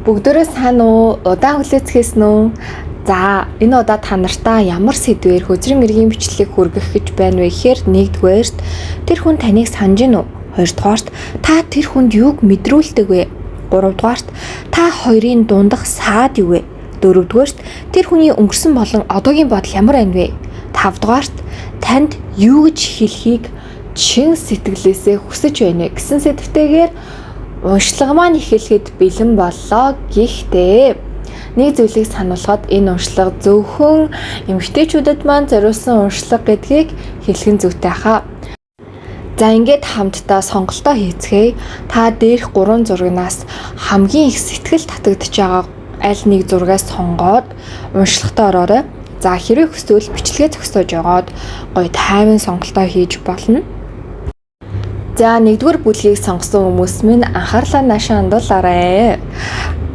Бүгдээрээ сайн уу? Удаан хүлээцгээсэн үү? За, энэ удаа та нартаа ямар сэдвээр хөзрийн мэргийн бичлэгийг хүргэх гэж байна вэ гэхээр нэгдүгээрт тэр хүн таныг санаж гин үү? Хоёрдугаарт та тэр хүнд юуг мэдрүүлдэг вэ? Гуравдугаарт та хоёрын дундах саад юу вэ? Дөрөвдүгээрт тэр хүний өнгөрсөн болон одоогийн бодол ямар байна вэ? Тавдугаарт танд юу гэж хэлхийг чин сэтгэлээсээ хүсэж байна гэсэн сэдвтэйгээр уншлага маань эхлэхэд бэлэн боллоо. Гэхдээ нэг зүйлийг сануулхад энэ уншлага зөвхөн эмэгтэйчүүдэд маань зориулсан уншлага гэдгийг хэлхэн зүйтэй хаа. За ингээд хамтдаа сонголтоо хийцгээе. Та дээрх 3 зурагнаас хамгийн их сэтгэл татагдж байгаа аль нэг зургаас сонгоод уншлагатаа ороорой. За хэрэг хүсвэл бичлэгээ зогсоож яваад гоё тайван сонголтоо хийж болно. За нэгдүгээр бүлгийг сонгосон хүмүүс минь анхаарлаа наашаа хандуулаарай.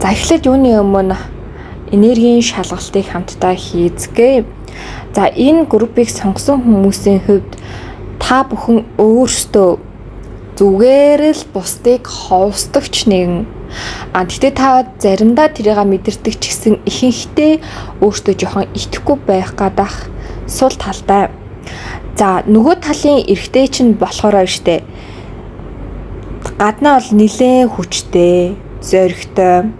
За эхлээд юуны өмнө энергийн шалгалтыг хамтдаа хийцгээе. За энэ группийг сонгосон хүмүүсийн хувьд та бүхэн өөрсдөө зүгээр л бусдыг ховсдогч нэгэн. Гэхдээ та заримдаа тэрийг мэдэрдэг ч гэсэн ихэнхдээ өөртөө жоохон итгэхгүй байх гадах сул талтай. За нөгөө талын эрэгтэй чинь болохоор штэ. Гаднаа бол нилээн хүчтэй, зоригтой.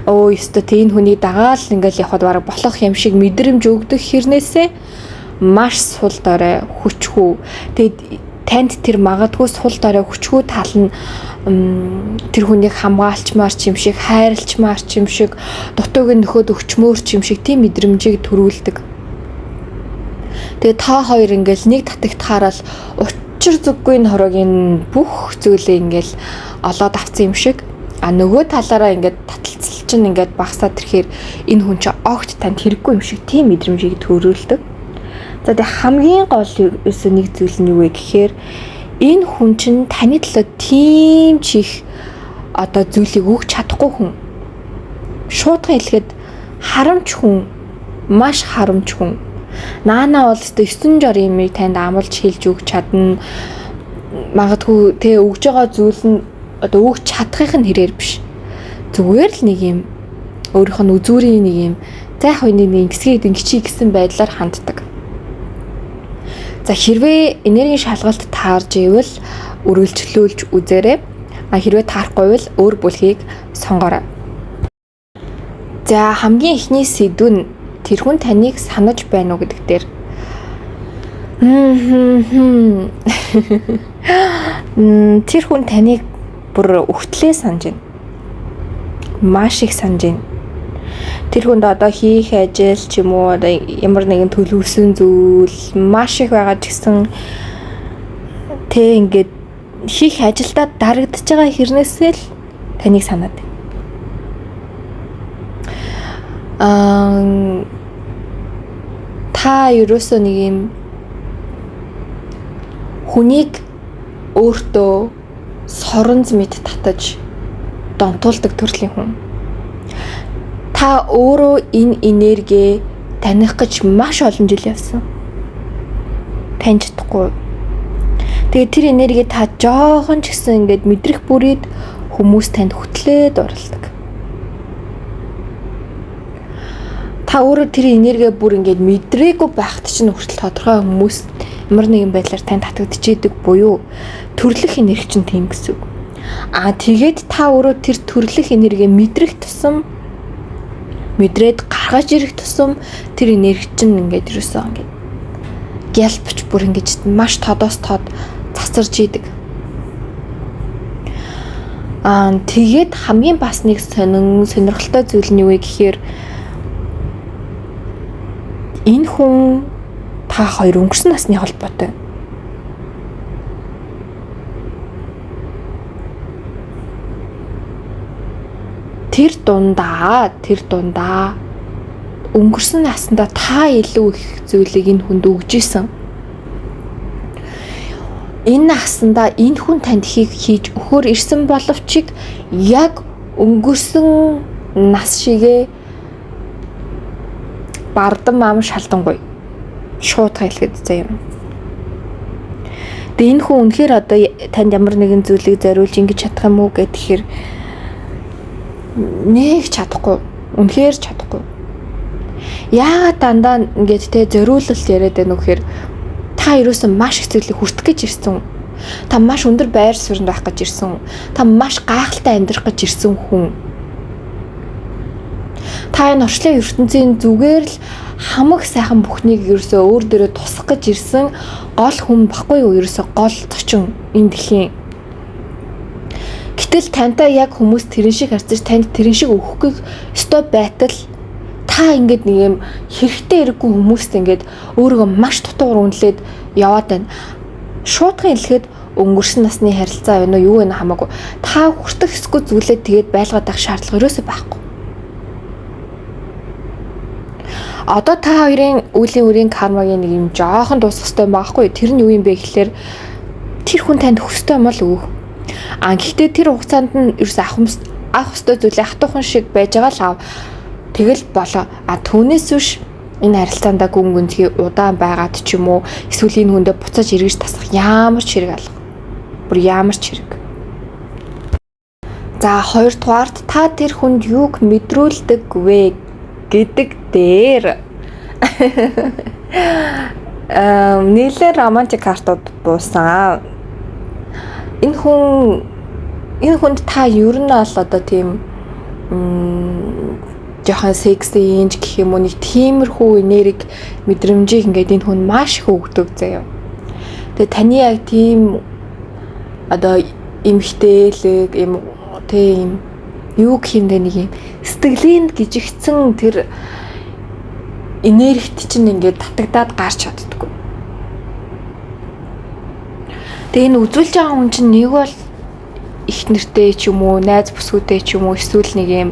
Ёстой энэ хүний дагаал ингээл явхад бараг болох юм шиг мэдрэмж өгдөх хэрнээсээ маш сул дорой хүчгүй. Тэгэд танд тэр магадгүй сул дорой хүчгүй тал нь тэр хүнийг хамгаалчмаар ч юм шиг, хайрлчмаар ч юм шиг, дутууг нөхөд өгчмөр ч юм шиг тийм мэдрэмжийг төрүүлдэг. Тэгээд та хоёр ингээл нэг татагтахаар л учир зүггүй энэ хороогийн бүх зүйлээ ингээл олоод авсан юм шиг. Нөгөө талаараа ингээд таталцал чинь ингээд багасаад ирэхээр энэ хүн чинь огт танд хэрэггүй юм шиг тийм мэдрэмжийг төрүүлдэг. За тэг хамгийн гол ерөөсөө нэг зүйл нь юу вэ гэхээр энэ хүн чинь таны төлөө тийм ч их одоо зүйлийг өгч чадахгүй хүн. Шуудхан хэлэхэд харамч хүн, маш харамч хүн. Наана бол өстө 9 жор юмыг танд амлж хэлж өгч чадна. Магадгүй тэ өгж байгаа зүйл нь одоо өгч чадахын хэрээр биш. Зүгээр л нэг юм өөрийнх нь үзүүрийн нэг юм зайх хоёрын нэг хэсгийг ингэчий гэсэн байдлаар ханддаг. За хэрвээ энергийн шалгалт таарж ивэл үргэлжлүүлж үзээрэй. Хэрвээ таарахгүй бол өөр бүлгийг сонгоорой. За хамгийн эхний сэдв нь тэр хүн таныг санаж байна уу гэдэг дээр. Тэр хүн таныг бүр өгтлээ санаж байна. Маш их санаж байна. Тэр хүнд одоо хийх ажил ч юм уу одоо ямар нэгэн төлөвлөсөн зүйл маш их байгаа ч гэсэн тэ ингээд хийх ажилдаа дарагдж байгаа хэрнээсээ л таныг санаад байна. Та ерөөсөө нэг юм хүнийг өөртөө соронз мэд татаж донтуулдаг төрлийн хүн. Та өөрөө энэ энерги таних гэж маш олон жил явсан. Таньж чадахгүй. Тэгээд тэр энерги та жоохон ч гэсэн ингээд мэдрэх бүрийд хүмүүс танд хөтлөөд оролдог. Та өөрөө тэр энерги бүр ингээд мэдрээгүй байхад чинь хүртэл тодорхой хүмүүс ямар нэгэн байдлаар танд татагдчихийдэг буюу төрлөх энерги чинь тийм гэсэн үг. Тэгээд та өөрөө тэр төрлөх энерги мэдрэх тусам мэдрээд гаргаж ирэх тусам тэр энерги чинь ингээд ерөөсөө ингээд гялбч бүр ингээд маш тодоос тод цацарж идэг. Тэгээд хамгийн бас нэг сонирхолтой зүйл нь юу вэ гэхээр энэ хүн та хоёр өнгөрсөн насны холбоотой. Тэр дундаа өнгөрсөн наснда та илүү их зүйлийг энэ хүнд өгж исэн. Энэ наснда энэ хүн танд хийж өгөхөр ирсэн боловч яг өнгөрсөн нас шигээ бардам ам шалдангүй. Шууд хэлэхэд заяа. Тэгээ энэ хүн үнэхээр одоо танд ямар нэгэн зүйлийг зориулж ингэж чадах юм уу гэхээр нэг чадахгүй. Үнэхээр чадахгүй. Яагаад дандаа ингээд те зориулалт яриад байна вэ гэхээр та ерөөсөн маш их зүйлийг хүртэх гэж ирсэн. Та маш өндөр байр суурьнд байх гэж ирсэн. Та маш гайхалтай амьдрах гэж ирсэн хүн. Та энэ орчлын ертөнцийн зүгээр л хамаг сайхан бүхнийг ерөөсөө өөр дөрөө тусах гэж ирсэн гол хүн баггүй юу? Ерөөсөө гол зочин энэ дэлхийн. Гэтэл тантай яг хүмүүс тэрэн шиг харцаж танд тэрэн шиг өгөхгүй өстой байтал та ингээд нэг юм хэрэгтэй хэрэггүй хүмүүст ингээд өөрийгөө маш дутуугаар үнэлээд яваад байна. Шуудхан хэлэхэд өнгөрсөн насны харилцаа байна уу юу вэ хамаагүй. Та хүртэх эсгүй зүйлээ тэгээд байлгаад байх шаардлага ерөөсөө байхгүй. Одоо та хоёрын үеийн үрийн кармагийн нэг юм жоохон дуусах хэрэгтэй байхгүй. Тэр нь юу юм бэ гэхэлэр тэр хүн танд хүстэй юм бол өг. Гэхдээ тэр хугацаанд нь ерөөсөө авах хөстэй зүйлээ хатуухан шиг байж байгаа л ав. Тэгэл болоо. Түүнээс биш энэ харилцаанд гүн гүнзгий удаан байгаад ч юм уу эсвэл энэ хүндээ буцаж эргэж тасах ямар ч хэрэг алга. Бүр ямар ч хэрэг. За хоёрдугаарт та тэр хүнд юуг мэдрүүлдэг вэ гэдэг дээр нэлээд романтик картууд буусан. Энэ хүнд та ер нь бол одоо тийм жоохон секси инж гэх юм уу нэг тиймэрхүү энерги мэдрэмжийг ингээд энэ хүн маш их өгдөг заяа. Тэгээ таны яг тийм одоо эмхтээлэг юм тийм юу гэх юм бэ нэг юм сэтгэлийн гжигцэн тэр энергит чинь ингээд татагдаад гарч чаддаггүй. Тэгээ энэ үзүүлж байгаа хүн чинь нэг бол их нэртэй ч юм уу, найз бүсгүйтэй ч юм уу, эсвэл нэг юм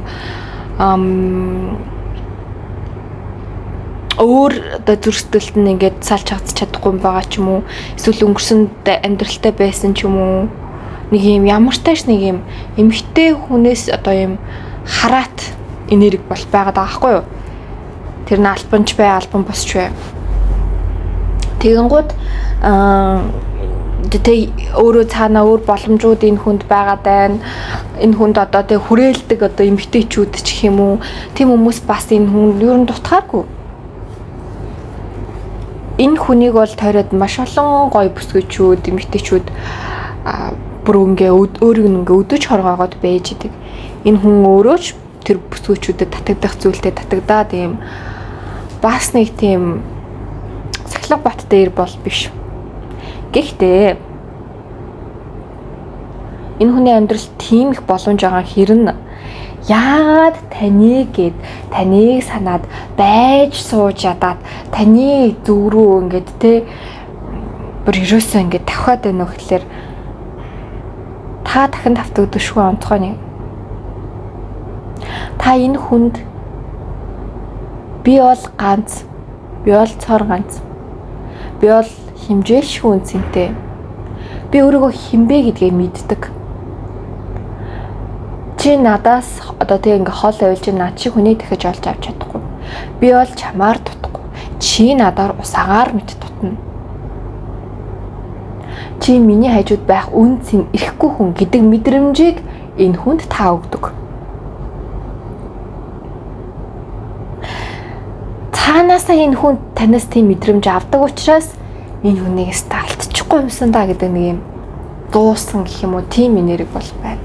өөр одоо зүрхсэтгэлт нь ингээд салж хагц чадахгүй юм байгаа ч юм уу, эсвэл өнгөрсөн амьдралтай байсан ч юм уу, нэг юм ямар тааш нэг юм эмхтэй хүнээс одоо юм хараат энерги бол байгаад байгаа байхгүй юу? Тэр нь альбанч бай, альбан босч бай. Тэгэнгүүт тэгээ өөрөө цаана өөр боломжууд энэ хүнд байгаад байна. Энэ хүнд одоо тэг хүрээлдэг одоо эмгтээчүүд ч гэх юм уу. Тэм хүмүүс бас энэ хүн ер нь дутхааргүй. Энэ хүнийг бол тойроод маш олон гоё бүсгүйчүүд, эмгтээчүүд бүр өөрийг ингээ өдөж хоргоогоод байж идэг. Энэ хүн өөрөө ч тэр бүсгүйчүүдэд татагдах зүйлтэй татагдаад ийм бас нэг тийм сахилга бат дээр бол биш. Гэхдээ энэ хүний амьдралд тийм их боломж байгаа хэрнэ яагаад таныг санаад байж сууж ядаад таны зүг рүү ингээд те бүр ерөөсөө ингээд тавхаад байна вэ гэхэлэр та дахин тавтагдчихгүй онцгой нэг. Та энэ хүнд би бол ганц, би бол цор ганц, би бол хэмжээлшгүй үнцэнтэй. Би өөрийгөө хинбэ гэдгээ мэддэг. Чи надаас одоо тэг ингээ хол авилж над чи хүнийг дахиж олж авч чадахгүй. Би бол чамаар дутхгүй. Чи надаар усагаар мэд дутна. Чи миний хажууд байх үнцэн ирэхгүй хүн гэдэг мэдрэмжийг энэ хүнд та өгдөг. Цаанаасаа энэ хүн танаас тийм мэдрэмж авдаг учраас энэ хүнийг алдчихгүй юмсан да гэдэг нэг юм дуусан гэх юм уу тийм энерги бол байна.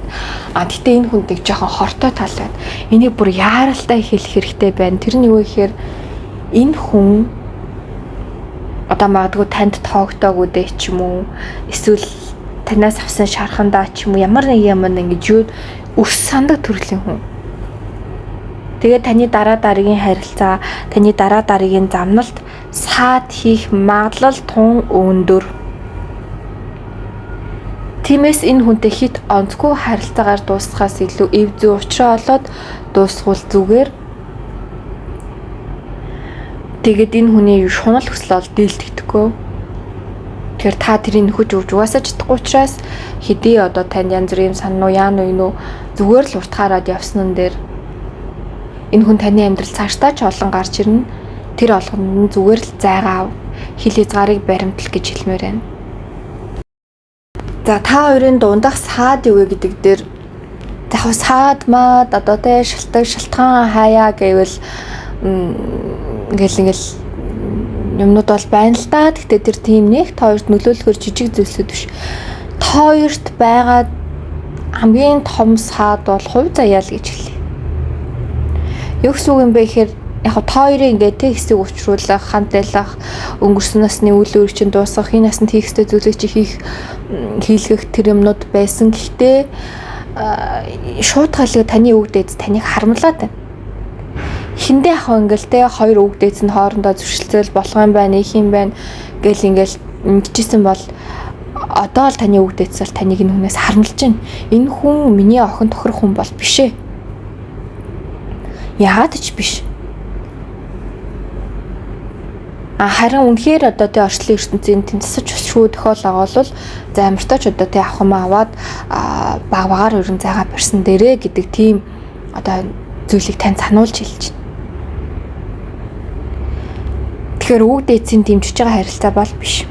Гэтээ энэ хүндийг жоохон хортой тал байна. Энийг бүр яаралтай хэлэх хэрэгтэй байна. Тэр нь юу гэхээр энэ хүн одоо магадгүй танд тоогтоогүй дээ ч юм уу эсвэл танаас авсан шархандаа ч юм уу ямар нэг юм ингэж юу өс сандаг төрлийн хүн. Тэгээд таны дараа дараагийн харилцаа, таны дараа дараагийн замналт саад хийх магадлал тун өндөр. Тиймээс энэ хүнтэй хит онцгүй харилцаагаар дуусгахаас илүү эв зүй учраа олоод дуусгуул зүгээр. Тэгээд энэ хүний шунал хүсэл бол дийлдэгдэхгүй. Тэгэхээр та тэрийг нөхөж өгж угаасаа чадахгүй учраас хэдий одоо танд янз бүрийн санаа яа нү зүгээр л уртхаарад явсан нь дээр энэ хүн таны амьдрал цаашдаа ч олон гарч ирнэ. Тэр олгонд нь зүгээр л зайгаа ав. Хил хязгаарыг баримтлах гэж хэлмээр байна. За та хоёрын дундах саад юу вэ гэдэг дээр яг саад маад одоо тэ шалтгаан хаяа гэвэл ингээл юмнууд бол байна л да. Гэхдээ тэр тийм нэг хоёрт нөлөөлөхөр жижиг зүйлсүүд биш. Хоёрт байгаа хамгийн том саад бол хувь заяа л гэж хэлээ. Юу гэсэн үг юм бэ гэхээр яг хоёрын ингээд тэг хэсэг учруулах, хамт байлах, өнгөрсөн насны үйл өөрийг чинь дуусгах, энэ наснд хийх ёстой зүйлийг чи хийлгэх тэр юмнууд байсан. Гэхдээ шууд халиг таны өвгдөөд таныг харамлаад байна. Хиндэ яг ингээл те хоёр өвгдөөд нь хоорондоо зөрчилцэл болох юм байна, их юм байна гэл ингээл ингэжсэн бол одоо л таны өвгдөөдсөл таныг энэ хүнээс харамлж байна. Энэ хүн миний охин тохирох хүн бол биш ээ. Яагаад ч биш. Харин үнэхээр одоо тэ орчлын ертөнцийн тэнцэж шүү тохиол байгаа бол за амартаач одоо тэ авах юм аваад багаар өрн зайгаа барьсан дээрээ гэдэг тийм одоо зүйлийг тань сануулж хэлж байна. Тэгэхээр үг дээдсийн дэмжиж байгаа харилцаа бол биш.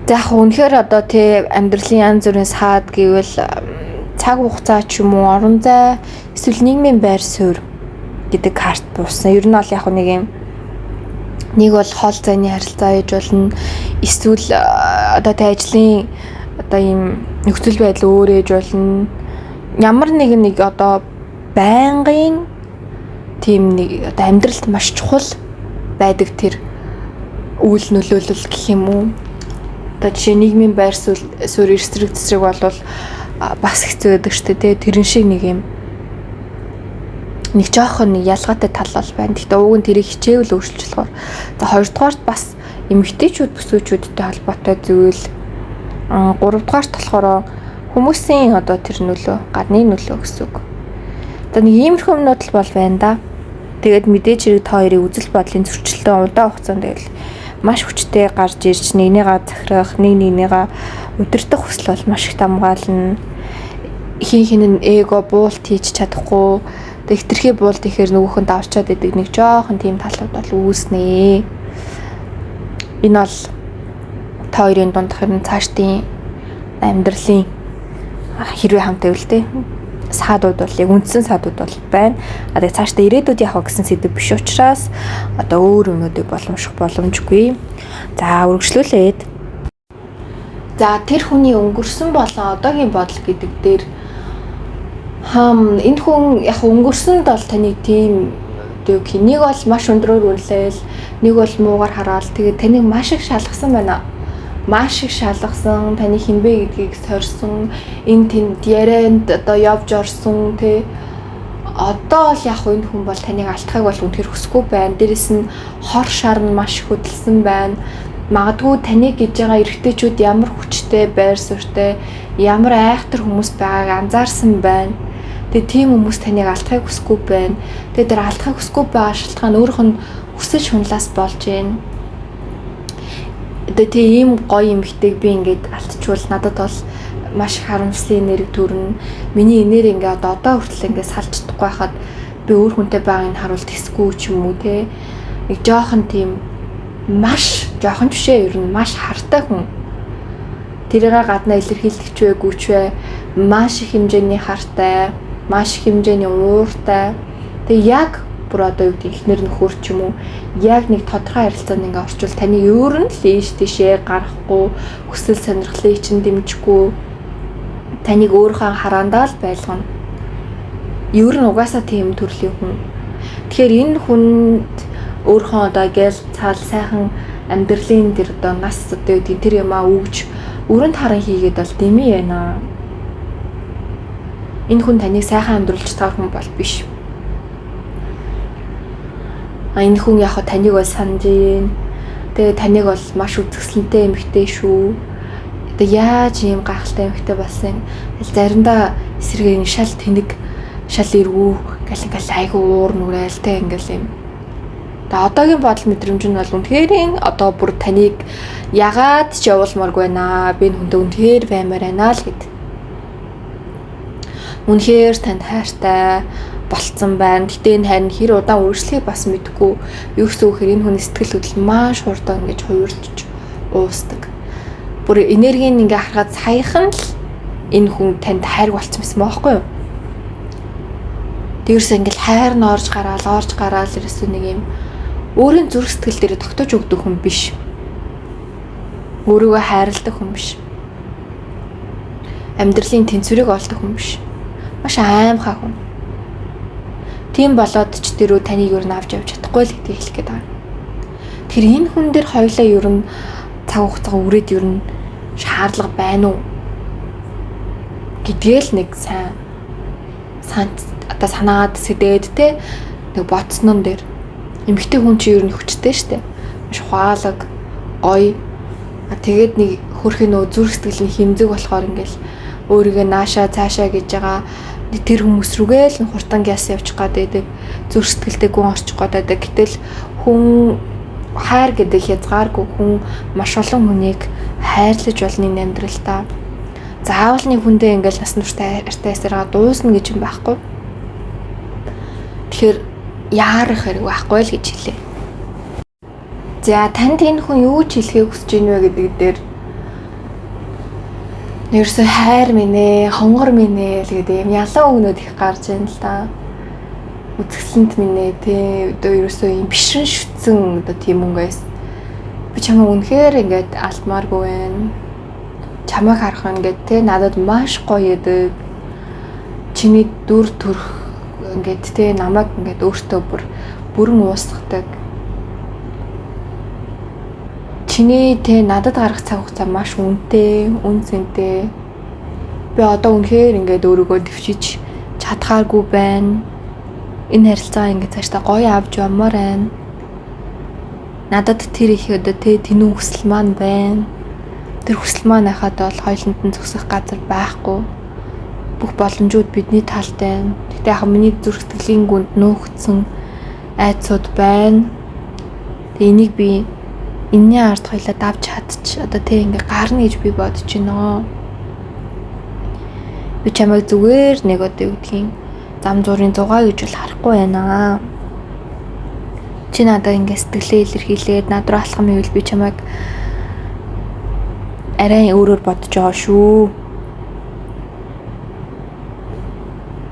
За яг үнэхээр одоо тэ амьдралын янз бүрийн саад гэвэл цаг хугацаа ч юм уу орон зай эсвэл нийгмийн байр суурь гэдэг карт буусан. Ер нь бол яг нэг бол хоол зайны харилцаа гэж болно. Эсвэл одоо тэ ажлын одоо ийм нөхцөл байдал өөр ээж болно. Ямар нэг одоо байнгын тийм нэг одоо амьдралд маш чухал байдаг тэр үйл нөлөөлөл гэх юм уу. Одоо жишээ нийгмийн байр суурь эсрэг тесрэг болвол бас хэцүү байдаг шүү дээ. Тэрэн шиг нэг жоохон ялгаатай тал бол байна. Гэхдээ уг нь тэрийг хичээвэл өөрчилж болохоор. За хоёрдугаарт бас эмэгтэйчүүд бүсгүйчүүдтэй холбоотой зүйл. Гуравдугаарт болохоор хүмүүсийн одоо тэр нөлөө, гадны нөлөө гэсэн үг. Одоо нэг иймэрхүү юмнууд л бол байна да. Тэгээд мэдээж хэрэг та хоёрын үзэл бодлын зөрчилтөө удаан хугацаанд байвал маш хүчтэй гарч ирж нэгнийгаа захирах, нэгнийгаа удирдах хүсэл бол маш их дамгаална. Хин эго буулт хийж чадахгүй хитрхи буулт ихээр нөгөөхөнд давчаад идэг нэг жоохон тийм талууд бол үүснэ. Энэ бол та хоёрын дунд хэрэн цаашдын амьдралын хэрвээ хамт байвал тэ саадууд бол яг үндсэн саадууд бол байна. Тэгээ цаашдаа ирээдүйд явах гэсэн сэдв биш учраас одоо өөр юмнуудыг боломжгүй. За үргэлжлүүлээд. За тэр хүний өнгөрсөн болон одоогийн бодол гэдэг дээр энэ хүн яг өнгөрсөнд бол таны тийм нэг бол маш өндрөөр үнэлээл, нэг бол муугар хараал. Тэгээд таныг маш их шалгасан байна. Маш их шалгасан, таны хинбэ гэдгийг сорьсон, энэ тэнд ярианд одоо явж орсон тий. Одоо л яг энэ хүн бол таныг алдахыг бол үнэхээр хүсэхгүй байна. Дээрэс нь хор шар нь маш хөдөлсөн байна. Магадгүй таныг гэж байгаа эрэгтэйчүүд ямар хүчтэй, байр суурьтай, ямар айхтар хүмүүс байгааг анзаарсан байна. Тэгээ тийм хүмүүс таныг алдахыг хүсэхгүй байна. Тэгээ тэр алдахыг хүсэхгүй байгаа шалтгаан өөрийнх нь хүсэж хунлаас болж байна. Тэгээ тийм гоё эмэгтэйг би ингээд алдчихвал надад бол маш их харамслын нэрэг төрнө. Миний энерги ингээд одоо хүртэл ингээд салж чадахгүй байхад би өөр хүнтэй байгааг нь харуул тэсгүй ч юм уу те. Нэг жоохон тийм маш жоохон жишээ ер нь маш хартай хүн. Тэрийг гадна илэрхийлэх ч вэ, гүйч вэ, маш их хэмжээний хартай, маш их хэмжээний ууртай. Тэгээ яг бүр одоо юу гэдэг ихнэр нөхөр ч юм уу яг нэг тодорхой харилцаанд ингээ орчвол таны өөр нь л ийш тийшээ гарахгүй, хүсэл сонирхлыг чинь дэмжихгүй, таныг өөрийнхөө хараандаа л байлгана. Ер нь угаасаа тийм төрлийн хүн. Тэгэхээр энэ хүнд өөрийнхөө одоо гэл цаал сайхан амьдралын тэр одоо нас одоо юу гэдэг тэр юмаа өгж өрөнд харан хийгээд бол дэмий байна. Энэ хүн таныг сайхан амьдруулж таар хүн бол биш. Энэ хүн яг таныг бол санаж байна. Тэгээ таныг бол маш үзэсгэлэнтэй эмэгтэй шүү. Тэгээ яаж ийм гайхалтай эмэгтэй болсон юм. Заримдаа эсрэгээр шал тэнэг, шал эргүү гал айгу уур нүрэлтэй ингээл юм. Тэгээ одоогийн бодол мэдрэмж нь бол үнэхээр одоо бүр таныг ягаад ч явуулмааргүй байна. Би энэ хүнтэй үнэхээр баймаар байна л гэд. Үнэхээр танд хайртай болцсон байна. Гэтэ энэ харин хэр удаан үргэлжлэхийг бас мэдэхгүй. Юу гэсэн үг хэрэг энэ хүний сэтгэл хөдлөл маш хурдан ингэж хуурч уусдаг. Бүр энергийн ингээ харахад саяхан л энэ хүн танд хайр болцсон байсан байхгүй юу? Тэрс ингээл хайр нь орж гараал ерөөсөө нэг юм өөрийн зүрх сэтгэл дээр тогтоож өгдөг хүн биш. Өөрийгөө хайрладаг хүн биш. Амьдралын тэнцвэрийг олдог хүн биш. Маш аимхай хүн. Тийм болоод ч тэрөө таныг юу н авч явж чадахгүй л гэдгийг хэлэх гээд байгаа. Тэр энэ хүн дээр хоёлаа юу н цаг хугацаа үрээд юу н шаардлага байна уу гэдгээл нэг сайн одоо санаад сэдээд те нэг бодснон дээр эмэгтэй хүн чи юу н хүчтэй штэ. Маш ухаалаг, гоё. Тэгээд нэг хөрхийн нөө зүрх сэтгэл нь хэмзэг болохоор ингээл өөрийгөө наашаа цаашаа гэж байгаа тэр хүмүүс рүүгээ л хурдан гяс явчих гадаг зүрх сэтгэлтэй гүн орчих гадаг. Гэтэл хүн хайр гэдэг хязгааргүй хүн маш олон хүнийг хайрлаж болно энэ амьдралдаа. Заавал нэг хүндээ ингээл насан турштай хайртайсараа дуусна гэж юм байхгүй. Тэгэхээр яарах хэрэг байхгүй л гэж хэлээ. За танд энэ хүн юу ч хэлхийг хүсэж ийн вэ гэдэг дээр ерөөсөө хайр минь ээ, хонгор минь ээ л гэдэг юм ялан өгнөд их гарч ийн л да. Үзэсгэлэнт минь ээ тий одоо ерөөсөө юм бишрэн шүтсэн одоо тийм үнгээс би чамаа үнэхээр ингээд алдмааргүй байна. Чамайг харах ингээд тий надад маш гоё ядаг. Чиний дүр төрх ингээд тий намайг ингээд өөртөө бүрэн уусгадаг. Чиний тий надад гарах цаг хугацаа маш үнэтэй, үн цэнтэй. Би одоо үнэхээр ингээд өөрийгөө дэвшиж чадхааргүй байна. Энэ харилцаа ингээд цаашдаа гоё авч явмаар байна. Надад тэр их одоо тий тэнүү хүсэл маань байна. Тэр хүсэл маань хахад бол хоёуланд нь зогсох газар байхгүй. Бүх боломжууд бидний талд байна. Гэтэ яг миний зүрх сэтгэлийн гүнд нөөгдсөн айцуд байна. Тэгээ энийг би энэний ард хоёлаа давж чадчих. Одоо тэг ингээ гарна гэж би бодож байна. Би чамайг зүгээр нэг одоо юу гэдгийг зам зуурын зугаа гэж бол харахгүй байна. Чи надад ингээ сэтгэлээ илэрхийлээд над руу алхам ивэл би чамайг арай өөрөөр бодож байгаа шүү.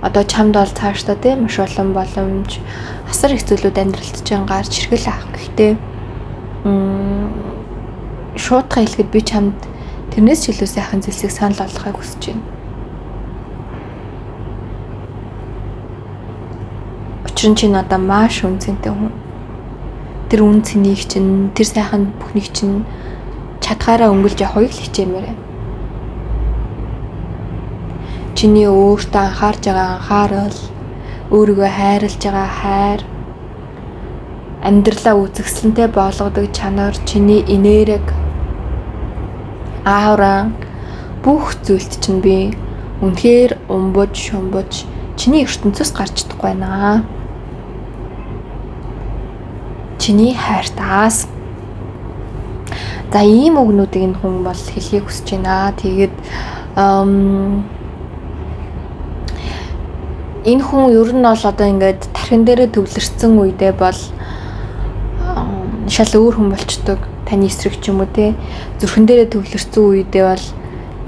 Одоо чамд бол цаашдаа тийм маш олон боломж асар их зүйлүүд амьдралд чинь гарч иргэл авах. Гэхдээ шуудхан хэлэхэд би чамд тэрнээс ч илүү сайхан зүйлсийг санал болгохыг хүсэж байна. Учир нь чи надад маш үнцэнтэй хүн. Тэр үн цэнийг чинь тэр сайхан бүхнийг чинь чадхаараа өнгөлж явахыг л хичээмээр байна. Чиний өөртөө анхаарж байгаа анхаарал, өөрийгөө хайрлаж байгаа хайр, амьдралаа үзэсгэлэнтэй болгодог чанар, чиний энерги, аавра бүх зүйлд чинь би үнэхээр умбож, шумбож чиний ертөнцөөс гарч чадахгүй байна. Чиний хайртаас. За ийм үгнүүдийг энэ хүн бол хэлхийг хүсэж байна. Тэгээд энэ хүн ер нь бол одоо ингээд тархин дээрээ төвлөрсөн үедээ бол шал өөр хүн болчдөг. Таны эсрэг ч юм уу те зүрхэн дээрээ төвлөрсөн үедээ бол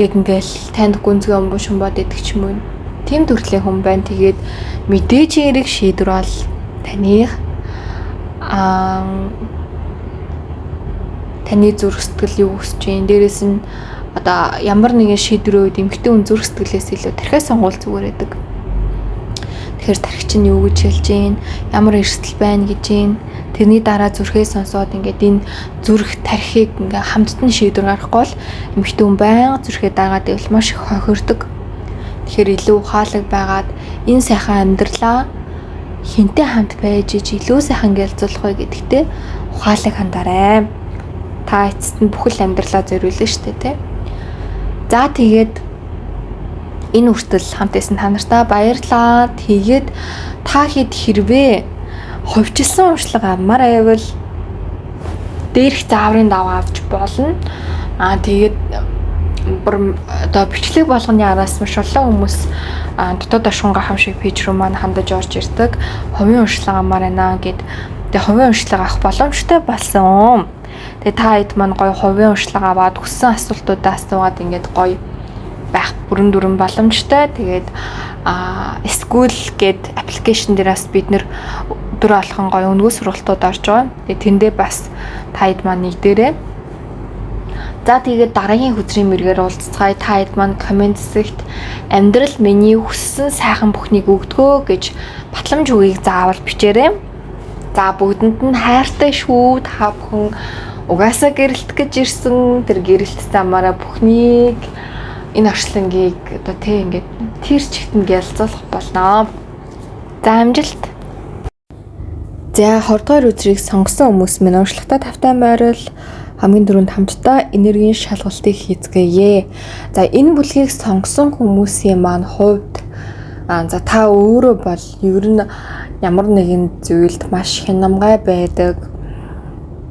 яг ингээл танд гүнзгий өмбөш шумбаад идэх ч юм уу. Тим төрлийн хүн байна. Тэгээд мэдээж хэрэг шийдвэр бол таних таны зүрх сэтгэл юу хүсэж байна. Дээрээс нь одоо ямар нэгэн шийдвэрийн үед эмэгтэй хүн зүрх сэтгэлээс илүү тархиа сонгуул зүгээр байдаг. Тэгэхээр тархи чинь юу гэж хэлж гин, ямар эрсдэл байна гэж гин. Тэрний дараа зүрхээ сонсоод ингээд энэ зүрх тархийг ингээ хамтд нь шийдвэр гаргахгүй бол эмэгтэй хүн байнга зүрхээ дагаад ивэл маш их хохирдог. Тэгэхээр илүү ухаалаг байгаад энэ сайхан амьдралаа хинтээ хамт байж илүү сайхан гэлзүүлэх вэ гэдэгтээ ухаалаг хандаарай. Та эцэст нь бүхэл амьдралаа зориулна шүү дээ, тэ. За тэгээд энэ үртэл хамт байсан та нартай баярлалаа. Тэгээд та хэд хэрвээ хувьчилсан уншлага авмаар байвал дээрх зааврын даваа авч болно. Тэгээд одоо бичлэг болгоны араас маш олон хүмүүс дотоод ашгын гахамшиг пэйж руу маань хандаж орж ирдэг. Хувийн уншлага авмаар байна гэд. Тэгээд хувийн уншлага авах боломжтой болсон. Тэгээ та хэд маань гоё хувийн уршлага аваад хүссэн асуултуудаа асуугаад ингээд гоё байх бүрэн дүрэн боломжтой. Тэгээд School гээд аппликейшн дээрээс бид нэр өдөр алхан гоё өнгөө сургалтууд орж байгаа. Тэгээд тэндээ бас та хэд маань нэгдээрээ. За тэгээд дараагийн хөдрийн мэргээр уулзцай та хэд маань комент хэсэгт амьдрал миний хүссэн сайхан бүхнийг өгдгөө гэж батламж үгийг заавал бичээрэй. За бүгдэнд нь хайртай шүү. Та бүхэн угаасаа гэрэлт гэж ирсэн тэр гэрэлт замаараа бүхнийг энэ орчлонгийг одоо тэг ингээд тэр чигтэн гэлзуулах болно. За амжилт. За 20 дугаар өдрийг сонгосон хүмүүс минь уншлагатай тавтай морил хамгийн дөрөнд хамтдаа энергийн шалгалтыг хийцгээе. За энэ бүлгийг сонгосон хүмүүсийн маань хувьд за та өөрөө бол ер нь ямар нэгэн зүйлд маш хянамгай байдаг.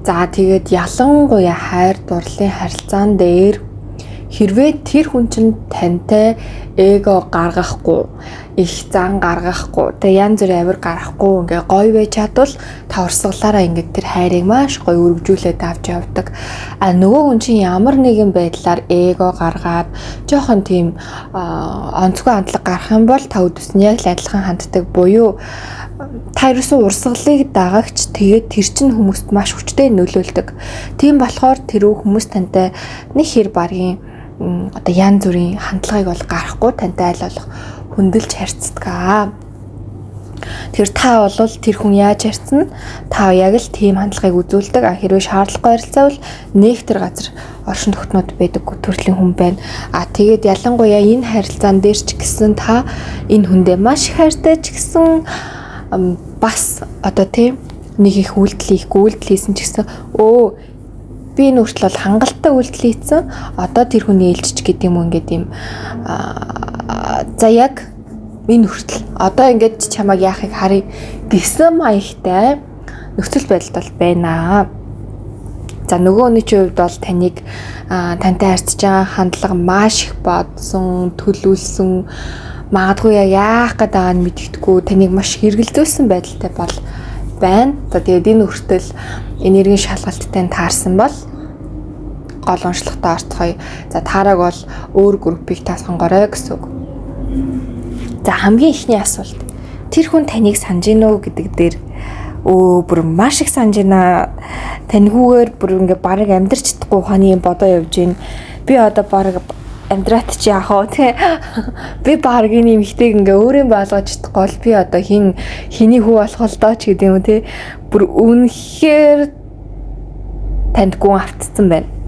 За тэгээд ялангуяа хайр дурлалын харилцаан дээр хэрвээ тэр хүн чинь тантай эго гаргахгүй, их зан гаргахгүй, тэгээ янз бүрийн авир гаргахгүй ингээ гоё байж чадвал та урсгалаараа ингээ тэр хайрыг маш гоё өргөжүүлээд авч явдаг. Нөгөө хүн чинь ямар нэгэн байдлаар эго гаргаад жоохон тийм онцгой хандлага гарах юм бол та өдөөс нь яг л адилхан ханддаг буюу та ерөөсөө урсгалыг дагагч тэгээд тэр чинь хүмүүст маш хүчтэй нөлөөлдөг. Тийм болохоор тэр хүмүүс тантай нэг хэр багийн одоо янз бүрийн хандлагыг бол гарахгүй тантай айл болох хөндлөж харьцдаг. Тэр та бол тэр хүн яаж харьцна? Та яг л тийм хандлагыг үзүүлдэг. Хэрвээ шаардлагагүй харилцаавал нэг тэр газар оршин тогтнод байдаг төрлийн хүн байна. Тэгээд ялангуяа энэ харилцаан дээр ч гэсэн та энэ хүндээ маш их хайртай ч гэсэн бас одоо тийм нэг их үйлдэл хийсэн ч гэсэн би энэ хүртэл бол хангалттай үйлдэл хийсэн. Одоо тэр хүний ээлжч гэдэг юм ингээд юм за яг энэ хүртэл одоо ингээд чамайг яахыг харъя гэсэн маягтай нөхцөл байдалд бол байна. За нөгөөний хувьд бол таныг тантай харьцаж байгаа хандлага маш их бодсон, төлөвлөсөн, магадгүй яах гээд байгааг нь мэддэхгүй таныг маш хэрэгэлзүүлсэн байдалтай бол байна. За тэгээд энэ хүртэл энергийн шалгалттай таарсан бол гол уншлагатай орцгоё. За таараг бол өөр группийг та сонгорой гэсэн үг. За хамгийн ихний асуулт. Тэр хүн таныг санаж гинэ үү гэдэг дээр бүр маш их санаж байна. Таньгүйгээр бүр ингээ барыг амьдрч чадахгүй ухааны бодоо явж гин. Би одоо барыг амьдраад чи яах вэ те? Би баргийн эмхтэйг ингээ өөрийн болгож чадахгүй бол би одоо хиний хүү болох л доо ч гэдэг юм те. Бүр үнэхээр танд гүн автцсан байна.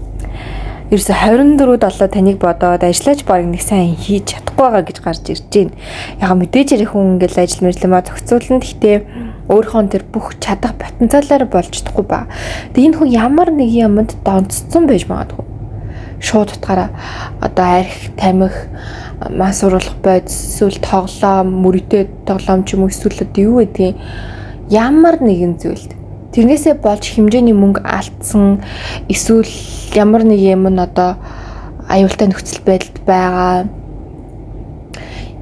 Ерөөсө 24/7 таныг бодоод ажиллаж барыг нэг сайн хийж чадахгүй байгаа гэж гарч ирж байна. Яг мэдээж ярих хүн ингээл ажил мэрлэмээ зохицуулна. Гэхдээ өөрийнхөө тэр бүх чадах потенциалаар болж чадахгүй ба. Тэгээ энэ хүн ямар нэг юмд донцсон байж магадгүй. Шууд утгаараа одоо арх, тамхи, мас уруулах бойд эсвэл тоглоом, мөрөдөө тоглоом ч юм уу эсвэл юу гэдгийг ямар нэгэн зүйлд тэрнээсээ болж хэмжээний мөнгө алдсан эсвэл ямар нэг юм нь одоо аюултай нөхцөл байдалд байгаа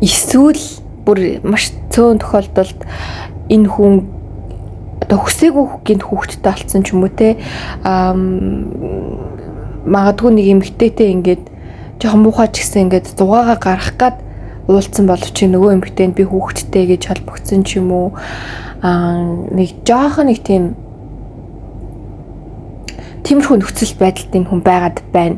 эсвэл бүр маш цөөн тохиолдолд энэ хүн одоо хүсээгүй гинт хүүхэдтэй болсон ч юм уу те магадгүй нэг эмэгтэйтэй ингээд жоохон муухай ч гэсэн ингээд зугаагаа гаргах гад уулцсан боловч нөгөө эмэгтэйнд би хүүхэдтэй гэж холбогдсон ч юм уу нэг жоохон нэг тиймэрхүү нөхцөл байдалд энэ хүн байгаад байна.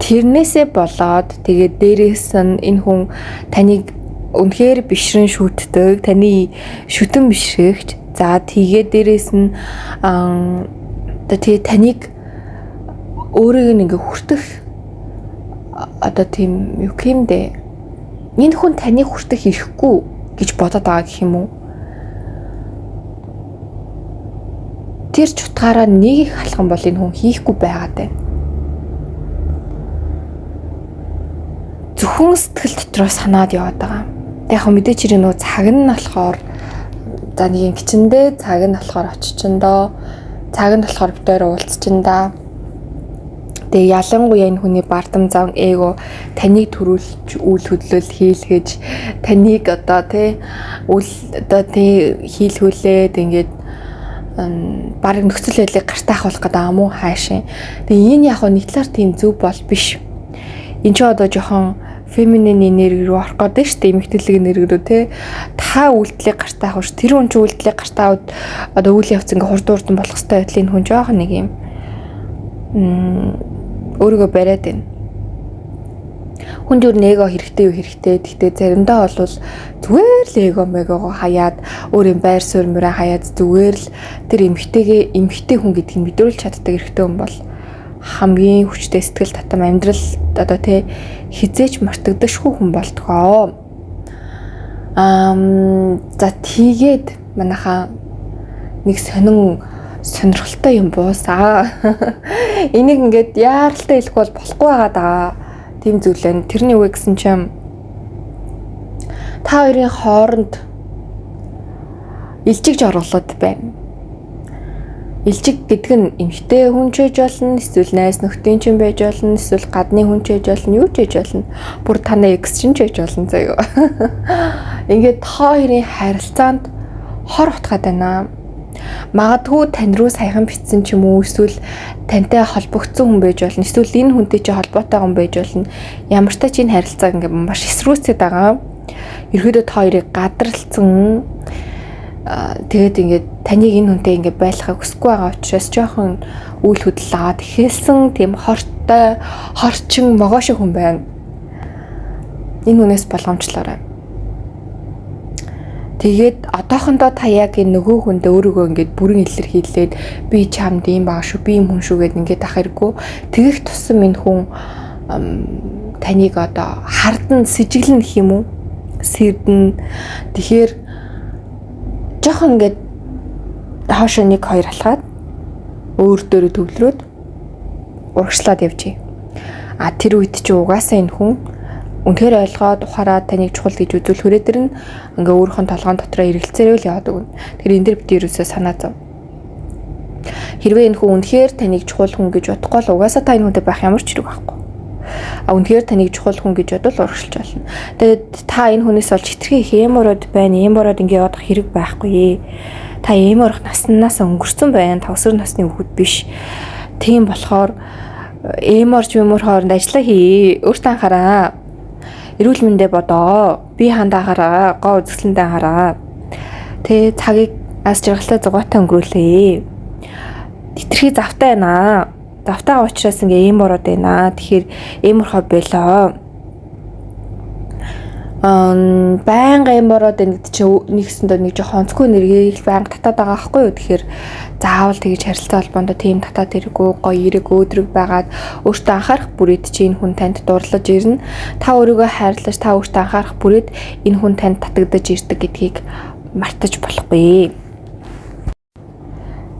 Тэрнээсээ болоод тэгээд дээрээс нь энэ хүн таныг үнэхээр бишрэн шүтдэг, таны шүтэн бишрэгч. За тэгээд дээрээс нь одоо тэгээд таныг өөрийг ингээ хүртэх одоо тийм юу юм дээ. Энэ хүн таныг хүртэх ирэхгүй гэж бодоод байгаа гэх юм уу? Тэр ч утгаараа нэг их халхан бол энэ хүн хийхгүй байгаад байна. Зөвхөн сэтгэл дотроо санаад яваад байгаа. Яг мэдээч хэрэг нөгөө цаг нь болохоор за нэг ингэчэндээ цаг нь болохоор очичиндоо цаг нь болохоор битээр уулзчиндаа. Тэгээ ялангуяа энэ хүний бардам зам эго таныг төрүүлж үйл хөдлөл хийлгэж таныг одоо тий үйл одоо тий хийлгүүлээд ингээд баг нөхцөл байдлыг гартаа авах гэдэг юм уу хаашаа. Тэгээ энэ яг нэг талаар тийм зөв бол биш. Энд ч одоо жоохон феминин энерги рүү орох гэдэг шүү дээ. Эмэгтэйлэг энерги рүү те. Та үйлдэлийг гартаа авах ш. Тэр хүн ч үйлдэлийг гартаа аваад одоо үйл явц ингээ хурдан болох хэрэгтэй байдлын хүн жоохон нэг юм өөрийгөө бариад байна. Хүнд юу нэго хэрэгтэй юу хэрэгтэй. Гэхдээ заримдаа бол зүгээр л эго мегого хаяад өөр юм байр суурь мөрөө хаяад зүгээр л тэр эмэгтэй хүн гэдгийг мэдрүүлж чаддаг эрэгтэй хүн бол хамгийн хүчтэй сэтгэл татам амьдрал одоо тэ хизээч мартагдашгүй хүн болтгоо. За тийгээд манайхаа нэг сонирхолтой юм буусаа. Энийг ингээд яаралтай хэлэх бол болохгүй байгаа даа. Тийм зүйлэн тэрний үе гэсэн чинь та хоёрын хооронд илжигж оруулаад байна. Илжиг гэдэг нь эмэгтэй хүн ч байж болно, эсвэл найз нөхдийн ч байж болно, эсвэл гадны хүн ч байж болно, юу ч байж болно. Бүр танай экс ч байж болно заяа. Ингээд та хоёрын харилцаанд хор утгаад байна. Магадгүй тань руу саяхан битсэн ч юм уу, эсвэл тантай холбогдсон хүн байж болно, эсвэл энэ хүнтэй чи холбоотой хүн байж болно. Ямар ч тач энэ харилцааг ингээд маш эсрүүцээд байгаа. Ерөөдөө та хоёрыг гадралцсан. Тэгээд ингээд таныг энэ хүнтэй ингээд байлгахыг хүсэхгүй байгаа учраас жоохон үйл хөдлөл аваад ихэлсэн тийм хорчин могоо шиг хүн байна. Энэ хүнээс болгоомжлоорой. Тэгээд одоохондоо та яг энэ нөгөө хүндээ өөрийгөө ингээд бүрэн илэрхийлээд би чамд юм баа шүү, би юм хүн шүү гэд ингээд ах хэрэггүй. Тэгэх тусам энэ хүн таныг одоо хардан сэжиглэн гэх юм уу? Сэрдэн. Тэгэхээр жоохон ингээд хаашаа 1 2 алхаад өөр дөрөө төвлөрөөд урагшлаад явжээ. Тэр үед чи угаасаа энэ хүн үнэхээр ойлгоод ухаараад таныг чухал гэж үзүүл хүрээ дэр нь ингээ өөрийнхөө толгойн дотроо эргэлцээрээ л яваад өгнө. Тэр энэ дэр бит ерөөсөө санаа зов. Хэрвээ энэ хүн үнэхээр таныг чухал хүн гэж бодохгүй л угаасаа та энэ хүнтэй байх ямар ч хэрэг байхгүй. Үнэхээр таныг чухал хүн гэж бодвол урагшилж болно. Тэгээд та энэ хүнээс олж хитрхи их эмороод байна. Эмороод ингээ явах хэрэг байхгүй. Та эморох наснаас өнгөрцөн байна. Та өсвөр насны хүүхэд биш. Тийм болохоор эморч хооронд ажиллаа хий. Өөртөө анхаараа. Эрүүл мэндэ бодоо. Би хандаа хараа. Гоо үзэсгэлэндээ хараа. Тэ цагийг аз жаргалтай зугаатай өнгөрүүлээ. Хитрхи завтай байна. Завтайгаа уучраас ингээ эм бороод байна. Тэгэхээр эм орхоо болоо. Байнга эм бороод байна гэдэг чинь нэгсэндээ нэг жоохон онцгүй нэргийг байнга татаад байгаа байхгүй юу? Тэгэхээр заавал тэгж харилцаа холбоонд тийм татаад хэрэггүй гоё эрэг өөдрөг байгаад өөртөө анхаарах бүрээд чи энэ хүн танд дурлаж ирнэ. Та өөрийгөө хайрлаж та өөртөө анхаарах бүрээд энэ хүн танд татагдаж ирдэг гэдгийг мартаж болохгүй.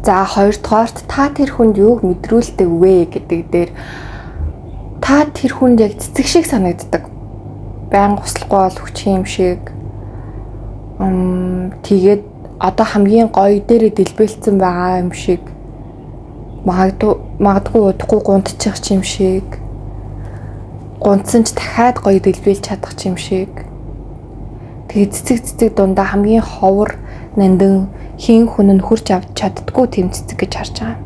За хоёрдугаарт та тэр хүнд юу мэдрүүлдэг вэ гэдэг дээр та тэр хүнд яг цэцэг шиг санагддаг. Байнга услахгүй бол хүчин юм шиг. Тэгээд одоо хамгийн гоё дээрээ дэлбэлцсэн байгаа юм шиг. Магадгүй удахгүй гунтчих юм шиг. Гунтсан ч дахиад гоё дэлбэлж чадах юм шиг. Тэгээд цэцэг дундаа хамгийн ховор нандин хин хүн нь хурж авч чаддгүй тэм цэцэг гэж харж байгаа.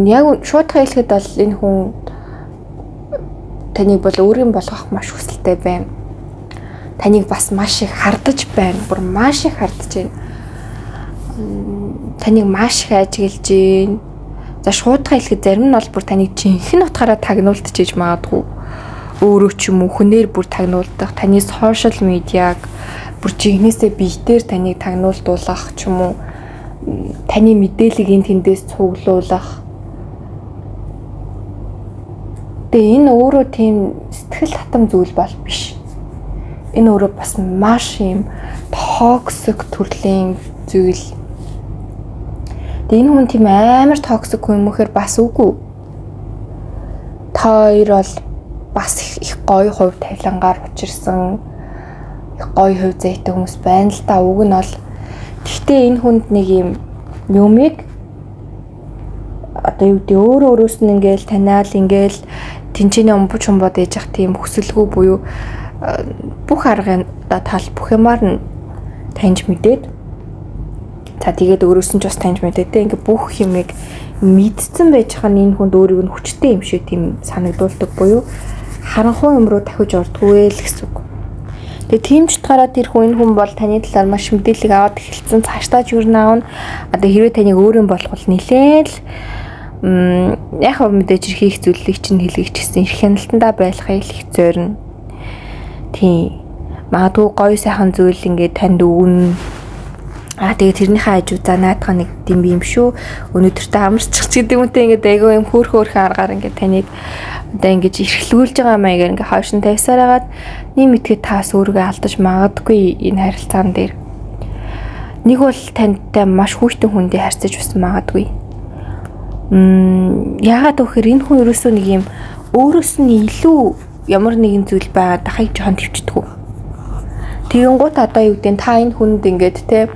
Яг шууд хэлэхэд бол энэ хүн таныг бол өөрийн болгох маш хүсэлтэй байна. Таныг бас маш их хардаж байна. Бүр маш их хардаж байна. Таныг маш их ажиглаж байна. За шууд хэлэхэд зарим нь бол бүр таныг жинхэнэ утгаараа тагнуулдаж иж магадгүй. Өөрөө ч юм уу хүнээр бүр тагнуулдах, таны сошиал медиаг бүр жигнэсээ биетээр таныг тагнуулдуулах ч юм уу, таны мэдээллийг энэ тэндээс цуглуулах. Тэгээ энэ өөрөө тийм сэтгэл татам зүйл бол биш. Энэ өөрөө бас маш юм токсик төрлийн зүйл. Тэгээ энэ хүн тийм амар токсик хүн юм гэхээр бас үгүй. Та хоёр бол бас их гоё хувь тавилангаар учирсан их гоё хувь зайтай хүмүүс байна л да. Уг нь бол гэхдээ энэ хүнд нэг юм юмыг одоо юу гэдэг өөрөөс нь ингээл таниал ингээл тэнцэнэ өмбөч humбод ээж ах тийм хүсэлгүй буюу бүх аргын тал бүх юмар нь таньж мэдээд за тэгээд өөрөөс нь ч бас таньж мэдээд ингээ бүх юмыг мэдсэн байж байгаа нь энэ хүнд өөрийг нь хүчтэй юм шиг тийм санагдуулдаг буюу харанхуй юм руу дахиж ордггүй л гэсэн үг. Тэгээ тийм ч утгаараа тэр энэ хүн бол таны талаар маш мэдээлэл аваад эхэлсэн. Цаашдаа ч юу наавна. Одоо хэрвээ таныг өөрийн болохвол нилээл яг мэдээж хийх зүйлийг чинь хэлгийч гэсэн их хяналтандаа байлахыг их зорино. Тийм. Магадгүй гоё сайхан зүйл ингээд танд өгнө. Тэгээ тэрнийхээ хажуу за наадах нэг юм юм шүү. Өнөөдөртөө амарчих ч гэдэг үнтэй ингээд айгүй юм хөөрхөн аргаар ингээд таныг одоо ингэж эрхлүүлж байгаа маягаар ингээд хойшин тавьсаар хагаад нэг мэдгээ таас өөрийгөө алдаж магадгүй энэ харилцаан дээр. Нэг бол тантай маш хүүхдэн хүндээ харьцаж байсан магадгүй. Яагаад гэвэл энэ хүн ерөөсөө нэг юм өөрөөс нь илүү ямар нэгэн зүйл байгаад дахыг жоохон төвчдөг. Тэгэнгუთ одоо юу гэдэг та энэ хүнд ингээд те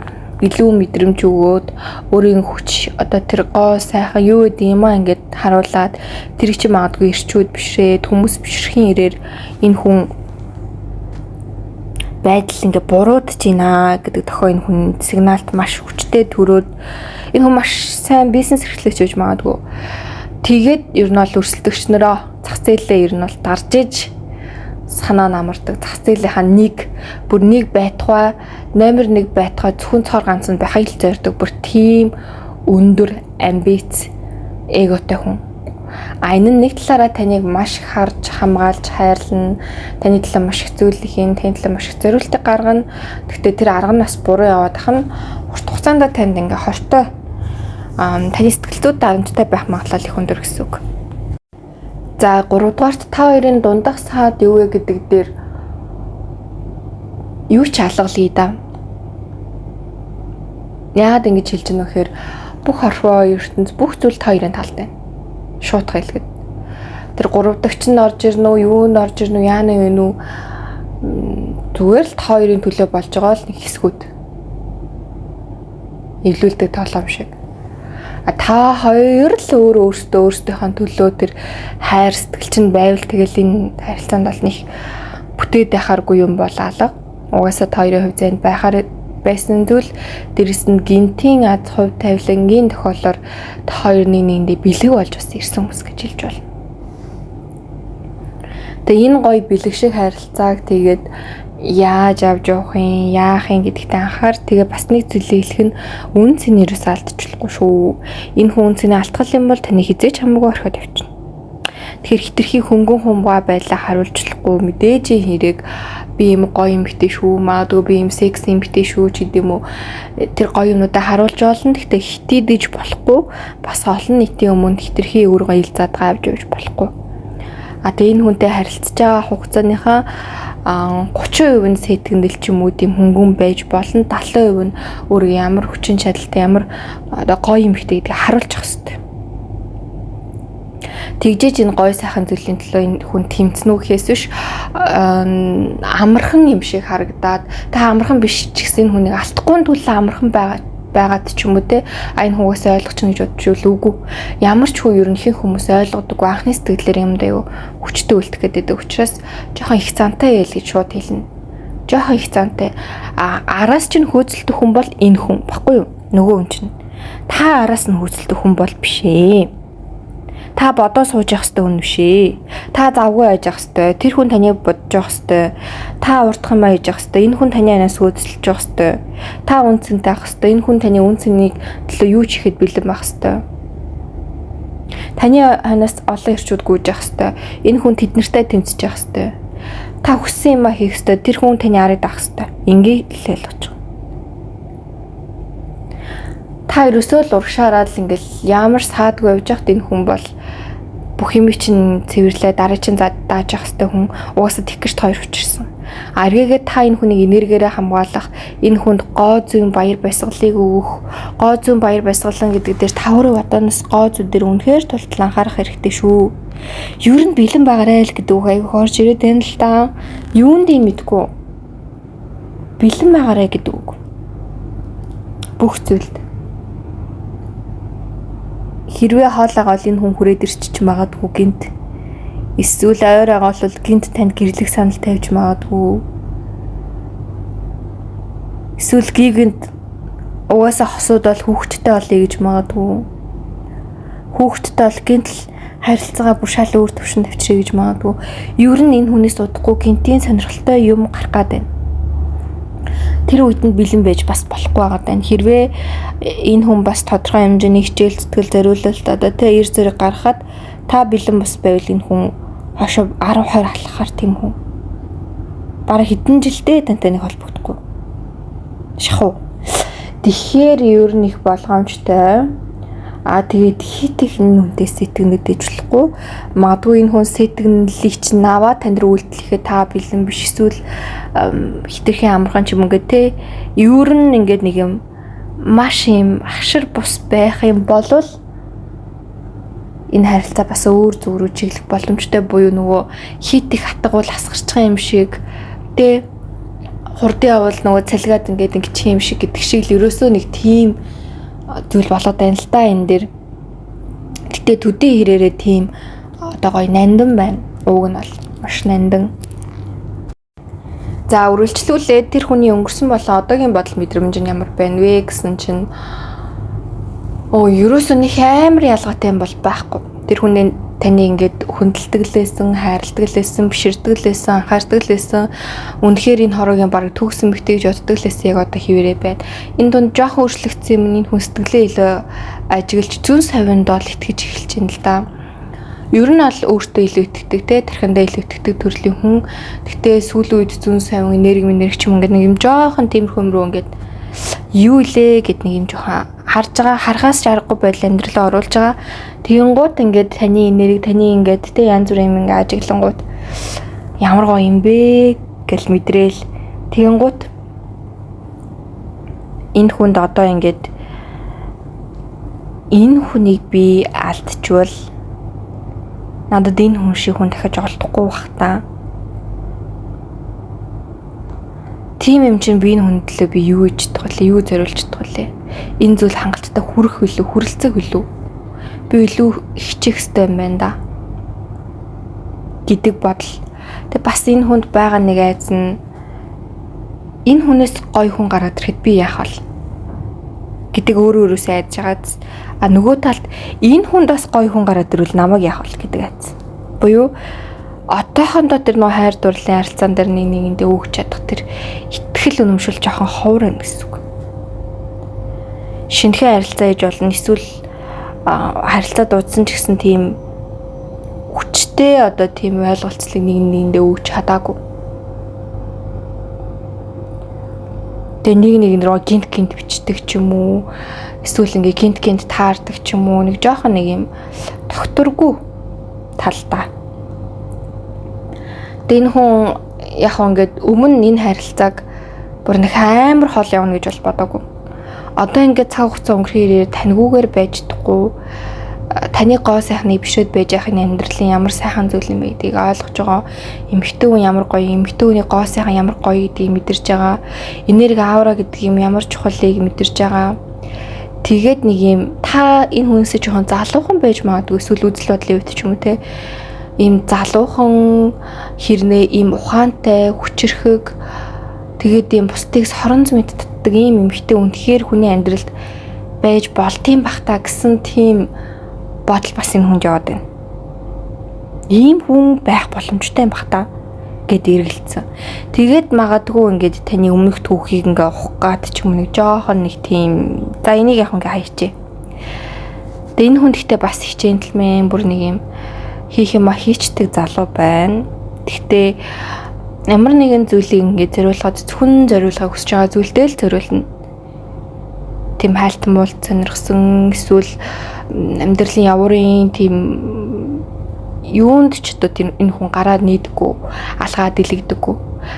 илүү мэдрэмж өгөөд өөрийн хүч одоо тэр гоо сайхан юу гэдэг юм аа ингээд харуулад тэр чинь магадгүй ирчүүд бишрээд хүмүүс бишрхийн ирээр энэ хүн байдал ингээд буруудж байна гэдэг тохио энэ хүн сигналт маш хүчтэй төрөөд энэ хүн маш сайн бизнес эрхлэгч гэж магадгүй. Тэгээд ер нь бол өрсөлдөгч нөрөө зах зээлээ ер нь бол дарж иж санаа намардаг. Зах зээлийнхаа бүр нэг байтугай номер 1 байтугай зөвхөн цоор ганц нь байхыг л зорддог. Бүр тийм өндөр амбиц эготой хүн. Энэ нэг талаараа таныг маш их харж хамгаалж хайрлна. Таны талаа маш их зүйл хийн, таны талаа маш их зориултыг гаргана. Гэхдээ тэр арга нь бас буруу яваад ах нь урт хугацаанд танд ингээ хортой таны сэтгэл зүйд дарамттай байх магадлал их өндөр гэсэн үг. За 3 дугаарт та хоёрын дундах саад юу вэ гэдэг дээр юу ч алгалъя да. Яагаад ингэж хэлж байгаа нөхөр бүх хорвоо ертөнц бүх зүйл та хоёрын талд байна. Шуутга хэлгээд. Тэр 3 дахь нь орж ирнэ үү, юу нь орж ирнэ үү, яана вэ нү зүгээр л та хоёрын төлөө болж байгаа л нэг хэсгүүд. Эвлүүлдэг тоглоом шиг. Та хоёр л өөрсдийнхөө төлөө тэр хайр сэтгэл чинь байвал тэгэл энэ харилцаанд бол нэг бүтээд байхааргүй юм бол алга. Угаасаа та хоёрын хувьд зэнд байхаар байсан зүйл дэрэс нь гинтийн аз хувь тавилангийн тохиолдолд та хоёр нэгэндээ бэлэг болж бас ирсэн хүмүүс гэж хэлж байна. Тэгээ энэ гоё бэлэг шиг харилцааг тэгээд яаж авч явах юм, яах юм гэдэгт анхаар тэгээ бас нэг зүйлийг хэлэх нь үн цэнээрээс алдчихлахгүй шүү. Энэ хүн цэний алтгал юм бол таны хизээч хамаагүй орхиод явчихна. Тэгэхээр хитрхи хөнгөн хумбаа байлаа харуулчихлахгүй мэдээж хэрэг би юм гоё юм битээ шүү, магадгүй би юм секс юм битээ шүү ч гэдэм үү. Тэр гоё юмнуудаа харуулж олно. Гэхдээ хитийдэж болохгүй. Бас олон нийтийн өмнө хитрхи өөр гоё илзаад авч явж болохгүй. Тэгээ энэ хүнтэй харилцаж байгаа хугацааныхаа 30% нь сэтгэгдэл ч юм уу тийм хөнгөн байж болно. 70% нь өөрөө ямар хүчин чадалтай ямар одоо гоё юм ихтэй гэдгийг харуулж ах хэрэгтэй. Тэгжээж энэ гоё сайхан зүйлийн төлөө энэ хүн тэмцэнүү гэхээс биш амархан юм шиг харагдаад та амархан биш ч гэсэн энэ хүнийг алдахгүй төлөө амархан байгаад ч юм уу те энэ хүмүүс ойлгочихно гэж бодчихвол үгүй. Ямар ч хүн ерөнхий хүмүүс ойлгодоггүй анхны сэтгэлээр юмдаа юу хүчтэй үлдэх гэдэг учраас жоохон их цантай ял гэж шууд хэлнэ. Жоохон их цантай. Араас чинь хөөцөлдөх хүн бол энэ хүн баггүй юу? Нөгөө хүн чинь. Та араас нь хөөцөлдөх хүн бол биш ээ. Та бодоо сууж явах хэрэгтэй хүн биш ээ. Та завгүй байж явах хэрэгтэй. Тэр хүн таныг бодож явах хэрэгтэй. Та урдхан байж явах хэрэгтэй. Энэ хүн таны анаас хөөцөлж явах хэрэгтэй. Та үнцэнтэй авах хэрэгтэй. Энэ хүн таны үнцнийг төлөө юу ч ихэд бэлэн байх хэрэгтэй. Таны анаас олон ирчүүд гүйж явах хэрэгтэй. Энэ хүн тэднэртэй тэмцэж явах хэрэгтэй. Та хүссэн юм а хийх хэрэгтэй. Тэр хүн таны арыг авах хэрэгтэй. Ингээ л ойлгож байгаа. Та ерөөсөө л урагшаараад л ингээл ямар саадгүй явж байхад энэ хүн бол бүх юм чинь цэвэрлээ дараа чинь дааж явах хэрэгтэй хүн угаасаа тэг гэж хоёр учирсан. Эргээгээ та энэ хүнийг энергиэрээ хамгаалах, энэ хүнд гоо зүйн баяр баясгалыг өгөх, гоо зүйн баяр баясгалан гэдэг дээр таврын ватанаас гоо зүй дээр үнэхээр тултал анхаарах хэрэгтэй шүү. Ер нь бэлэн байгаарай л гэдэг үг аяг хорж ирээд байна л да. Юунд юм мэдгүй. Бэлэн байгаарай гэдэг үг. Бүх зүйлд. Хэрвээ хоолойгоо энэ хүн хүрээд ирчих магадгүй гинт Эсвэл ойр байгаа бол гинт танд гэрлэх санал тавьж магадгүй. Эсвэл гинт угаасаа хосууд бол хүүхэдтэй болъё гэж магадгүй. Хүүхэдтэй бол гинт л харилцаагаа бүр шал өөр төвшөнд авчирэ гэж магадгүй. Ер нь энэ хүнээс удахгүй гинтийн сонирхолтой юм гарах гад байна. Тэр үед нь бэлэн байж бас болохгүй байгаа даа. Хэрвээ энэ хүн бас тодорхой хэмжээний хичээл зүтгэл зориулалт одоо тэ эр зэрэг гаргахад та бэлэн бас байвал энэ хүн хошоо 10 20 алхахаар тийм хүн. Бараг хэдэн жилдээ тантай нэг холбогдохгүй. Шахуу. Тэгэхээр ер нь их болгоомжтой. Тэгээд хит их нүнтэй сэтгэнэдэж болохгүй. Магадгүй энэ хүн сэтгэнлийг чинь наваа танд үйлдэлэхэд та бэлэн биш эсвэл хитрхийн амархан ч юм ингээд те. Ер нь ингээд нэг юм маш юм ахшир бус байх юм болвол энэ харилцаа бас өөр зүг рүү чиглэх боломжтой буюу нөгөө хит их хатгуул асгарч байгаа юм шиг те. Хурдын авал нөгөө цалгаад ингээд ингэчих юм шиг гэдэг шиг л ерөөсөө нэг тийм зүйл болоод байна л да энэ дэр. Гэтэ төдий хэрээрээ тийм одоо гоё нандин байна. Ууг нь бол маш нандин. За үргэлжлүүлээд тэр хүний өнгөрсөн болоо одоогийн бодол мэдрэмж нь ямар байна вэ гэсэн чинь ерөөсөө нэг амар ялгаатай юм бол байхгүй. Тэр хүний таны ингээд хүндэлтгэлээсэн, хайрладаглээсэн, биширдгэлээсэн, анхаардагглээсэн үнэхээр энэ хороогийн бараг төгсөн битгий гэж боддоглээсэн яг одоо хിവэрэ байд. Энэ дунд жоох өөрчлөгдсөн юм энэ хүн сэтгэлээ илүү ажиглаж зүн савинд бол итгэж эхэлж байна л да. Ер нь бол өөртөө илүү итгэдэг те тархиндаа илүү итгэдэг төрлийн хүн. Гэтэ сүүлийн үед зүн савин энерги ч юм ингээд нэг юм жоохон тиймэрхүү рүү ингээд юу илээ гэд нэг юм жоохон харж байгаа харахаас ч аргагүй байдал амьдралаа оруулж байгаа. Тэгэнгუთ ингээд таны энерги таны ингээд тэ янз бүрийн юм ингээд ажиглангууд ямар гоё юм бэ гэл мэдрээл. Тэгэнгуთ энэ хүнд одоо ингээд энэ хүнийг би алдчихвал надад энэ хүн шиг хүн дахиж олдохгүй бах та. Тийм юм чинь би энэ хүндлээ би юу хийж чадах вэ? Юу зориулж чадах вэ? Энэ зүйл хангалттай хүрэх хөлөө, хүрэлцэх хөлөө. Би илүү хичих ёстой юм байна да. Гэдэг бодол. Тэг бас энэ хүнд байгаа нэг айц нь энэ хүнээс гоё хүн гараад ирэхэд би яах вэ? Гэдэг өөрөөсөө айдж байгааз. Нөгөө талд энэ хүнд бас гоё хүн гараад ирвэл намайг яах вэ гэдэг айц. Буюу отоохондоо тэр нөө хайр дурлалын харилцаан дээр нэгэндээ өгч чадах тэр итгэл үнэмшил жоохон ховор байна гэсэн үг. Шинэхэн харилцаа хийж болно эсвэл харилцаа дуудсан ч гэсэн тийм хүчтэй одоо тийм ойлголцлыг нэгэндээ өгч чадаагүй. Тэгээ нэг рүү гинт бичдэг ч юм уу эсвэл ингээ гинт таардаг ч юм уу нэг жоохон нэг юм докторгүй талдаа. Энэ хүн яг ингээд өмнө энэ харилцааг бүр нэг амар хол явна гэж бол бодоагүй. Одоо ингээд цаг хугацаа өнгөрөхээр таньгүйгээр байж чадахгүй. Таны гоо сайхныг бишээд байж яхахын амьдралын ямар сайхан зүйл юм бэ гэдгийг ойлгож байгаа. Эмэгтэй хүн ямар гоё, эмэгтэй хүний гоо сайхан ямар гоё гэдгийг мэдэрч байгаа. Энерги аура гэдэг юм ямар чухлыг мэдэрч байгаа. Тэгээд нэг юм та энэ хүнээс жоохон залуухан байж магадгүй эсвэл үзэл бодлын үед ч юм уу те. Ийм залуухан хэрнээ ийм ухаантай хүчрхэг тэгээд ийм бусдыг соронз мэддэг ийм эмэгтэй үнэхээр хүний амьдралд байж болтын бах та гэсэн тийм бодол бас энэ хүнд яваад байна. Ийм хүн байх боломжтой бах та гэд эргэлцсэн. Тэгээд магадгүй ингээд таны өмнөх түүхийг ингээ ухах гад ч юм нэг жоохон нэг тийм за энийг яг ингээ хайчээ. Тэгээд энэ хүн гэхдээ бас их джентльмен бүр нэг юм хийх юм хийчдэг залуу байна. Гэхдээ ямар нэгэн зүйлийг ингээд зориулгаад зөвхөн зориулахыг хүсэж байгаа зүйлдээ л зориулна. Тийм хайлтан муулт сонирхсан эсвэл амьдралын явуурын тийм юунд ч одоо тийм энэ хүн гараад нийдэггүй, алгаа дэлгдэггүй.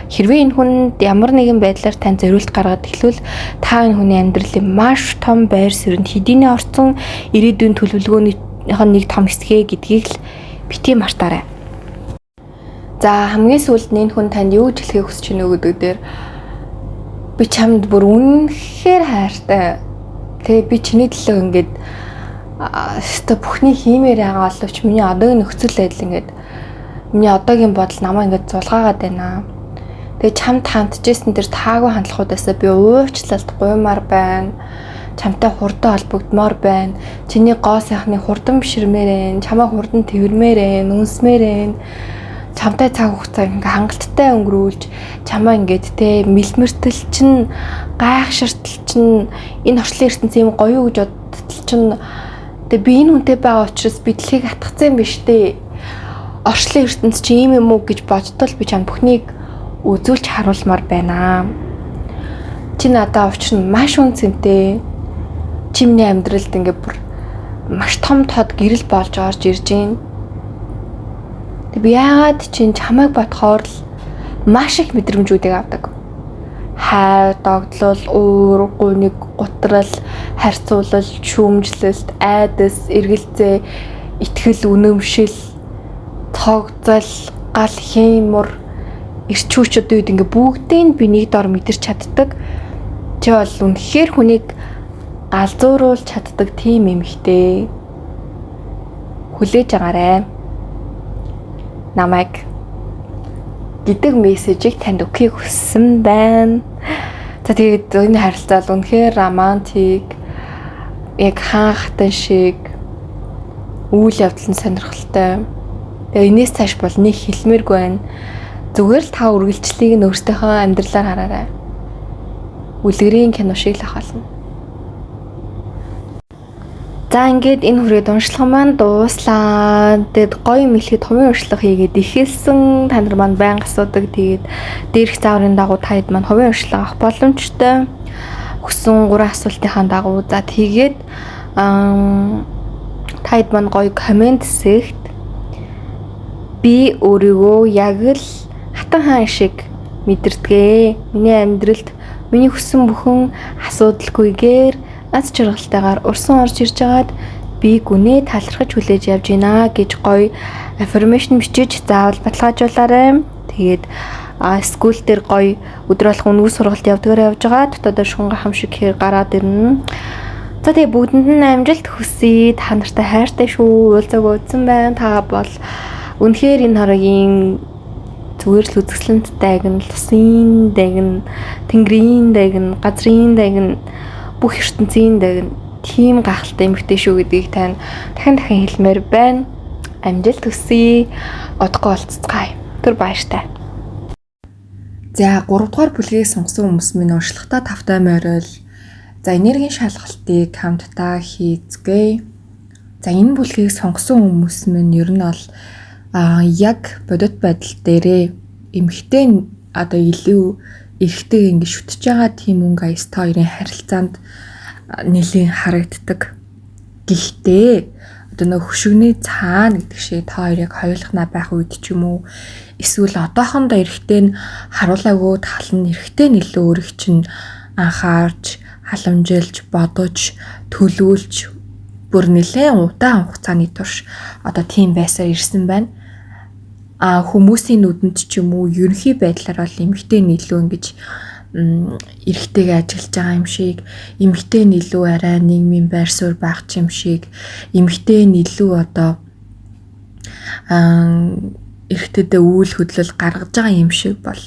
Хэрвээ энэ хүнд ямар нэгэн байдлаар тань зориулт гаргаад эхлвэл та энэ хүний амьдралын маш том байр суурьнд хэдийнэ орцсон ирээдүйн төлөвлөгөөнийх нь нэг том хэсгээ гэдгийг л бити мартаарай. За хамгийн сүүлд энэ хүн танд юу гэж хэлхийг хүсэж байна гэдэг дээр би чамд бүр үнэхээр хайртай. Тэгээ би чиний төлөө ингээд өстө бүхний хиймээр байгаа боловч миний одоогийн нөхцөл байдал ингээд Миний одоогийн бодол намайг ингээд зулгаагаад байна. Тэгээ чамд хандчихсэн тэр таагүй хандлагуудаас би уучлалт гуймаар байна. Чамтай хурдан холбогдмоор байна. Чиний гоо сайхны хурдан биширмээр байна. Чамаа хурдан тэрвэрмээр байна. Үнсмээр байна. Чамтай цаг хугацаа ингээ хангалттай өнгөрүүлж чамаа ингээд те мэлмэртэл чин гайхширтал чин энэ орчлын ертөнцийн юм гоё гэж бодтол чин тэгээ би энэ хүнтэй байгаа учраас би дэлхийг атгацсан биш те. Орчлын ертөнц чи ийм юм уу гэж бодтол би чам бүхнийг үзүүлж харуулмаар байна. Чи надад учир нь маш үнцэнтэй. Чи миний амьдралд ингээ бүр маш том тод гэрэл болж орж ирж байна. Би яагаад чинь чамайг бодохоор л маш их мэдрэмжүүдийг авдаг. Хайр, догдлол, уур, гуниг, гутрал, харьцуулал, шүүмжлэлт, айдас, эргэлзээ, итгэл, үнэмшил, тогтзол, гал хиймур, эрчүүчүүд үед ингээ бүгдийг би нэг дор мэдэрч чаддаг. Чи бол үнэхээр хүнийг галзууруулж чаддаг тийм эмэгтэй. Хүлээж агаарай. Намайг гэдэг мессежийг танд өгөхийг хүссэн байна. За тэгээд энэ харилцаа л үнэхээр романтик, яг хаахтан шиг үйл явдал нь сонирхолтой. Тэгээд энэс цааш бол нэг хэлмээргүй байна. Зүгээр л та үргэлжлэлийг нь өөртөөхөө амьдралаар хараарай. Үлгэрийн кино шиг л ахална. За ингээд энэ хүрээд уншлага маань дууслаа. Тэгэд гоё юм хэлэхэд хувийн уншлага хийгээд ихэлсэн та нар маань байнга асуудаг. Тэгээд дээрх зааврын дагуу таад маань хувийн уншлага авах боломжтой. Хүссэн 3 асуултынхаа дагуу за тэгээд таад маань гоё комент хэсэгт би өөрийгөө яг л хатан хаан шиг мэдэрдэгэ. Миний амьдралд миний хүссэн бүхэн асуудалгүйгээр аз жаргалтайгаар урсан орж ирж байгаад би гүнээ талархаж хүлээж явж байна гэж гоё affirmation бичиж заавал баталгаажуулаарай. Тэгээд скул дээр гоё өдөр болох үнгүй сургалт явдгаар явж байгаа. Дотоодоо шунгай хам шиг хэр гараад ирнэ. За тэгээ бүгдэнд нь амжилт хүсье. Та нартай хайртай шүү. Уулзаг уудсан байна. Та бол үнэхээр энэ хорогийн зүгээр л үзэсгэлэнт дайгна, тусын дайгна, тэнгэрийн дайгна, газрын дайгна, бүх ертөнцийн дайгна. Тийм гахалтай эмэгтэй шүү гэдгийг тань дахин хэлмээр байна. Амжилт хүсье. Одохгүй уулзцгаая. Тэр баяртай. За 3 дугаар бүлгийг сонгосон хүмүүс минь уншлагата тавтай морил. За энергийн шалгалтыг хамтдаа хийцгээе. За энэ бүлгийг сонгосон хүмүүс минь ер нь бол яг бодит байдал дээрээ эмэгтэй одоо илүү эрэгтэй ингэ шүтж байгаа тийм өнгө аястай хоёрын харилцаанд нэлийн харагддаг. Гэхдээ одоо нэг хөшигний цаана гэдэг шиг та хоёрыг хоёулахнаа байх үед ч юм уу эсвэл одоохондоо эрэгтэй нь харуулаагүй тал нь эрэгтэй нь илүү өөрийг чинь анхаарч, халамжилж, бодож, төлөвлөж бүр нэлээд удаан хугацааны турш одоо тийм байсаар ирсэн байна. Хүмүүсийн нүдэнд ч юм уу ерөнхий байдлаар бол эмэгтэй нь илүү ингэж эрэгтэйгээ ажиглаж байгаа юм шиг, эмэгтэй нь илүү арай нийгмийн байр суурь байх юм шиг, эмэгтэй нь илүү одоо эрэгтэйдээ үйл хөдлөл гаргаж байгаа юм шиг бол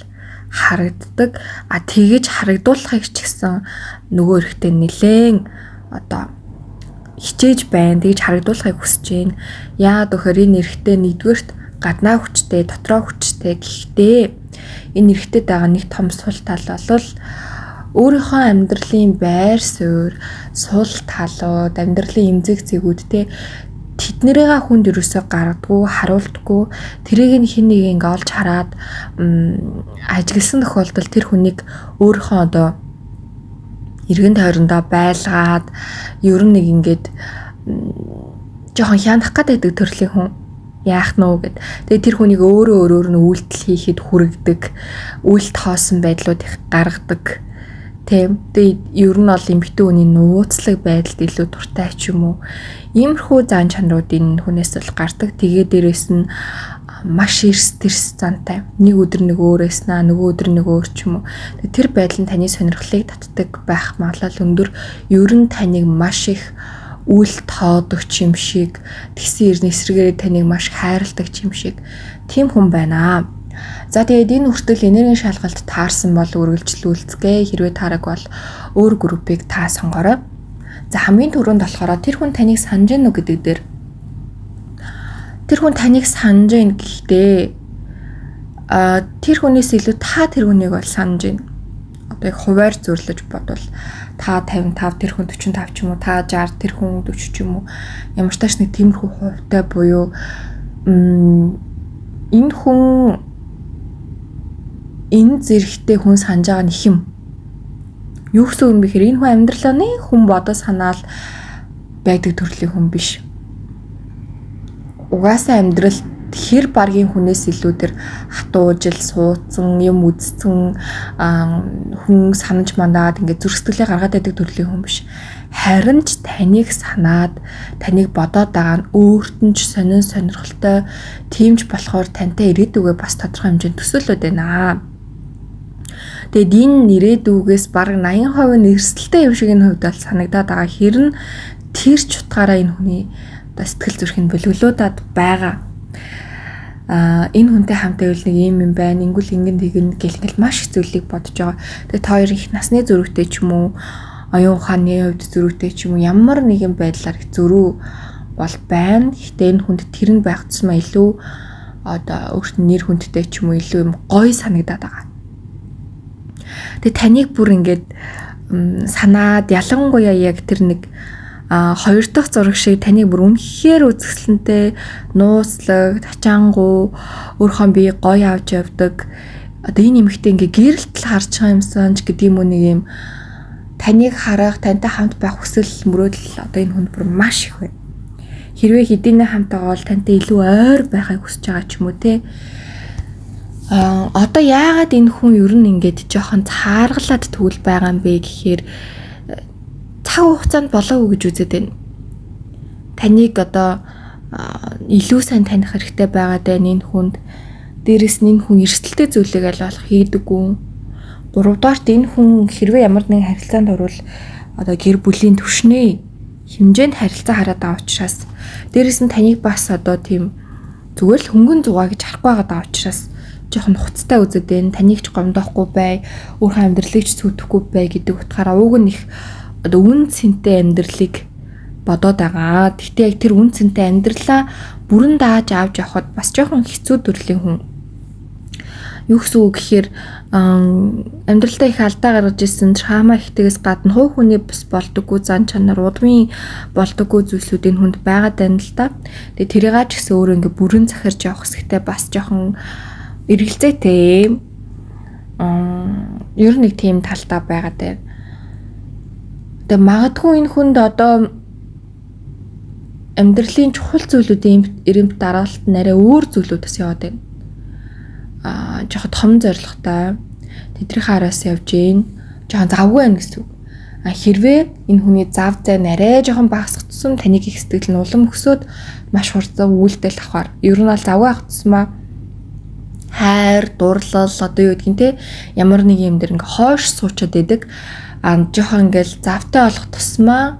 харагддаг. Тэгэж харагдуулахыг ч гэсэн нөгөө эрэгтэй нэлээд одоо хичээж байна. Тэгж харагдуулахыг хүсэж байна. Яагаад гэхээр энэ эрэгтэй нэгдүгээрт гаднаа хүчтэй, дотроо хүчтэй. Гэхдээ энэ эрэгтэйд байгаа нэг том сул тал бол өөрийнхөө амьдралын байр суурь, сул талууд, амьдралын эмзэг зэгүүд тэднэрээ хүнд ерөөсөө гаргадгүй, харуулдаггүй. Тэрийг нь хэн нэг ингэ олж хараад ажигласан тохиолдолд тэр хүнийг өөрийнхөө одоо эргэн тойрондоо байлгаад ер нь нэг ингээд жоохон хянах гэдэг төрлийн хүн яах нь вэ гэд. Тэгээ тэр хүнийг өөрөө нь үйлдэл хийхэд хүргэдэг, үйлдэл хоосон байдлууд их гаргадаг. Тэгээ ер нь бол эмэгтэй хүний нууцлаг байдалд илүү дуртай ч юм уу. Иймэрхүү зан чанаруудын хүнээс бол гардаг. Тэгээ дээрэс нь маш эрс зантай. Нэг өдөр нэг өөрөөс нөгөө өдөр нэг өөр ч юм уу. Тэр байдал нь таны сонирхлыг татдаг байх магадлал өндөр. Ер нь таныг маш их үл тоодогч юм шиг, тэгсэн эрдэнэ эсрэгээр таныг маш хайрладаг юм шиг тийм хүн байна. За тэгээд энэ хүртэл энергийн шалгалт таарсан бол үргэлжлүүлцгээе. Хэрвээ таараг бол өөр группийг та сонгорой. За хамгийн түрүүнд болохоор тэр хүн таныг санаж гэнэ үү гэдэг дээр тэр хүн таныг санаж гэнэ гэхдээ тэр хүнээс илүү та тэр хүнийг бол санаж гэнэ. Одоо яг хуваар зөвлөж бодвол та 55 тэр хүн 45 ч юм уу та 60 тэр хүн 40 ч юм уу ямар ч тааш нэг тиймэрхүү хувьтай буюу энэ хүн энэ зэрэгтэй хүн санаж байгаа нэг юм. Юу гэсэн үг бэ гэхээр энэ хүн амьдралаа нэг хүн бодо санаал байдаг төрлийн хүн биш. Угаасаа амьдрал хэр баргийн хүнээс илүү тэр хатуужил суудсан юм үзсэн хүн санаж манаад ингээд зүрх сэтгэлээ гаргаад байдаг төрлийн хүн биш. Харин ч таныг санаад таныг бодоод байгаа нь өөрт нь ч сонин сонирхолтой тиймж болохоор тантай ирээдүгөө бас тодорхой хэмжээнд төсөөлөд байна. Тэгэд энэ ирээдүгээс бараг 80% нь эрсдэлтэй юм шиг энэ хувьд бол санагдаад байгаа. Хэрэн тэр ч утгаараа энэ хүний сэтгэл зүрхийг бөлөглөөдад байгаа. Энэ хүнтэй хамт байвал нэг юм байна. Ингүүл ингэн тэгнэ гэл ингээл маш их зүйлийг бодож байгаа. Тэгээд та хоёр их насны зөрүүтэй ч юм уу, оюун ухааны хувьд зөрүүтэй ч юм уу ямар нэгэн байдлаар их зөрүү бол байна. Гэхдээ энэ хүнд тэр нь байх тусмаа илүү одоо өөрт нь нэр хүндтэй ч юм уу илүү юм гоё санагдаад байгаа. Тэгээд таныг бүр ингээд санаад ялангуяа яг тэр нэг хоёр дахь зураг шиг таныг бүр үнэхээр үзэсгэлэнтэй нууцлаг, тачаангуу өөрхөн бие гоё авч явдаг. Одоо энэ эмэгтэй ингээ гэрэлтэл харж байгаа юмсан ч гэдэг юм уу нэг юм таныг харах, тантай хамт байх хүсэл мөрөөдөл одоо энэ хүнд бүр маш их байна. Хэрвээ хэдийнэ хамт байгаа бол тантай илүү ойр байхыг хүсэж байгаа ч юм уу те. Одоо яагаад энэ хүн ер нь ингээд жоохон цааргалаад тэгвэл байгаа юм бэ гэхээр цаг хугацаанд болоогүй гэж үзээд байна. Таныг одоо илүү сайн таних хэрэгтэй байгаад байна энэ хүнд. Дээрэс нь энэ хүн эрсдэлтэй зүйлийг аль болох хийдэггүй. Гуравдугаарт энэ хүн хэрвээ ямар нэгэн харилцаанд орвол одоо гэр бүлийн түвшний хэмжээнд харилцаа хараад байгаа учраас дээрэс нь таныг бас одоо тийм зүгээр л хөнгөн зугаа гэж харахгүй байгаа учраас жоохон хуцтай үзээд байна. Таныг ч гомдоохгүй бай, өөрхөн амьдралыг ч сүйтгэхгүй бай гэдэг утгаараа уг нь их одоо үн цэнтэй амьдралыг бодоод байгаа. Гэхдээ яг тэр үн цэнтэй амьдралаа бүрэн дааж авч явахад бас жоохон хэцүү төрлийн хүн. Юу гэсэн үг гэхээр амьдралдаа их алдаа гаргаж ирсэн трама ихтгээс гадна хувь хүний бас болдоггүй зан чанар, удмын болдоггүй зүйлсүүд энэ хүнд байгаад байна л да. Тэгээ тэрийгээ ч гэсэн өөрөө ингээ бүрэн захирж явах хэсэгтээ бас жоохон эргэлзээтэй. Ер нь нэг тийм талтай байгаад байна. Тэгээ магадгүй энэ хүнд одоо амьдралын чухал зүйлүүдийн эрэм дараалт нарай өөр зүйлүүдээс яваад байна. Жоохон том зорилготой тэдний хараас явж гин жоохон завгүй байна гэсэн үг. Хэрвээ энэ хүний зав зай нарай жоохон багасгдсан таныг их сэтгэл нь улам өсөөд маш хурдан үйлдэл авахар. Ер нь бол завгүй авах тусмаа хайр, дурлал одоо юу гэдгийг те ямар нэг юм дээр ингээ хойш суучаад идэг. Жоохон ингээл завтай болох тусмаа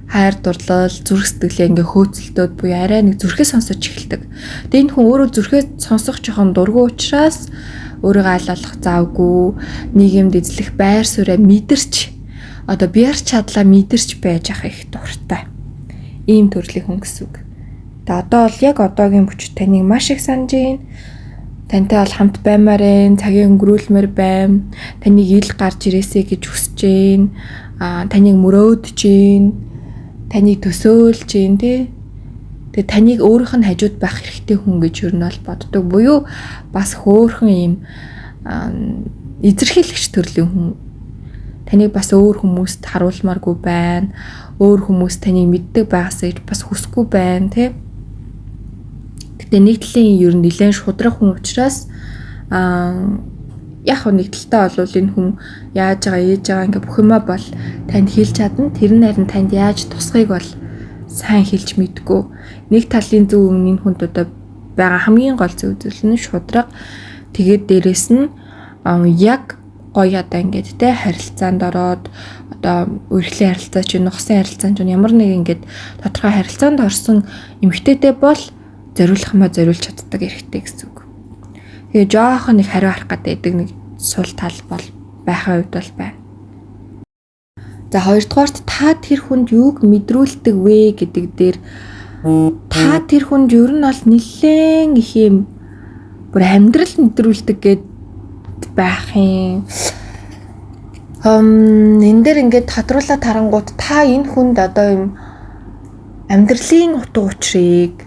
хайр дурлал зүрх сэтгэлээ ингээ хөөцөлдөөд буюу арай нэг зүрхээ сонсож эхэлдэг. Тэгээ энэ хүн өөрөө зүрхээ сонсох жоохон дургүй учраас өөрийгөө айлуулах завгүй, нийгэмд эзлэх байр суурь мэдэрч одоо биар чадлаа мэдэрч байж ах их дуртай. Ийм төрлийн хүн гэсэн үг. Тэгээ одоо бол яг одоогийн бүч таныг маш их санаж байна. Тантай бол хамт баймаар байна, цагийг өнгөрүүлмээр байна. Таныг ил гарч ирээсэй гэж хүсэж байна. Таныг мөрөөдөж байна. Таныг төсөөлж байна тий. Тэгээ таныг өөрийнх нь хажууд байх хэрэгтэй хүн гэж юу нь бол боддог. Буюу бас хөөхөн ийм эзэрхийлэгч төрлийн хүн. Таныг бас өөр хүмүүст харуулмааргүй байна. Өөр хүмүүс таныг мэддэг байгаасаа бас хүсэхгүй байна тий. Гэтэ нэг талын ер нь нэлээд шудраг хүн учраас яг нэг талтай бол энэ хүн яаж байгаа ээж байгаа ингээ бүх юмаа бол танд хэлж чадна. Тэр нь харин танд яаж тусахыг бол сайн хэлж мэдгүй. Нэг талын зөв өмнө энэ хүнд одоо байгаа хамгийн гол зөв зүйл нь шудраг. Тэгээд дээрэс нь яг гоё одоо ингээд те харилцаанд ороод одоо үргэлжлэн харилцаа чинь нухсан харилцаанд чинь ямар нэг ингээд тодорхой харилцаанд орсон эмэгтэйтэй бол зориулах юмаа зориулж чаддаг эрхтэй гэсэн үг. Тэгээ жоохон нэг хариу харах гэдэг нэг сул тал бол байхын үед бол байна. За хоёрдугаарт та тэр хүнд юуг мэдрүүлдэг вэ гэдэг дээр та тэр хүнд ер нь бол нэлээд их юм бүр амьдрал мэдрүүлдэг гэд байх юм. Энэ дээр ингээд тодруулаад харангууд та энэ хүнд одоо юм амьдралын утга учирыг,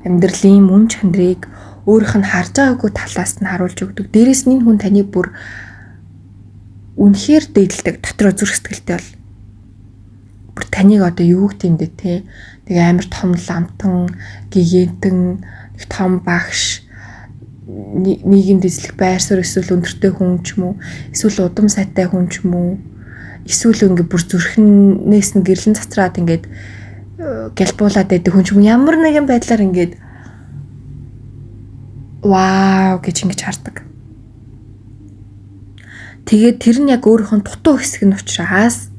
амьдралын мөн чанарыг өөрийнх нь харж байгаагүй талаас нь харуулж өгдөг. Дээрээс нь энэ хүн таныг бүр үнэхээр дээдэлдэг, дотроо зүрх сэтгэлтэй бол бүр таныг одоо юу гэмдэ те. Тэгээ амар том ламтан, гигантэн, их том багш, нийгэмд эзлэх байр суурь эсвэл өндөртэй хүн ч юм уу, эсвэл удам сайтай хүн ч юм уу, эсвэл ингээ бүр зүрхнээс нь гэрлэн цацраад ингээд гэлбуулаад байдаг хүн ч юм ямар нэгэн байдлаар ингээд вау гэж ингэж хардаг. Тэгээд тэр нь яг өөрийнх нь дутуу хэсэг нь учраас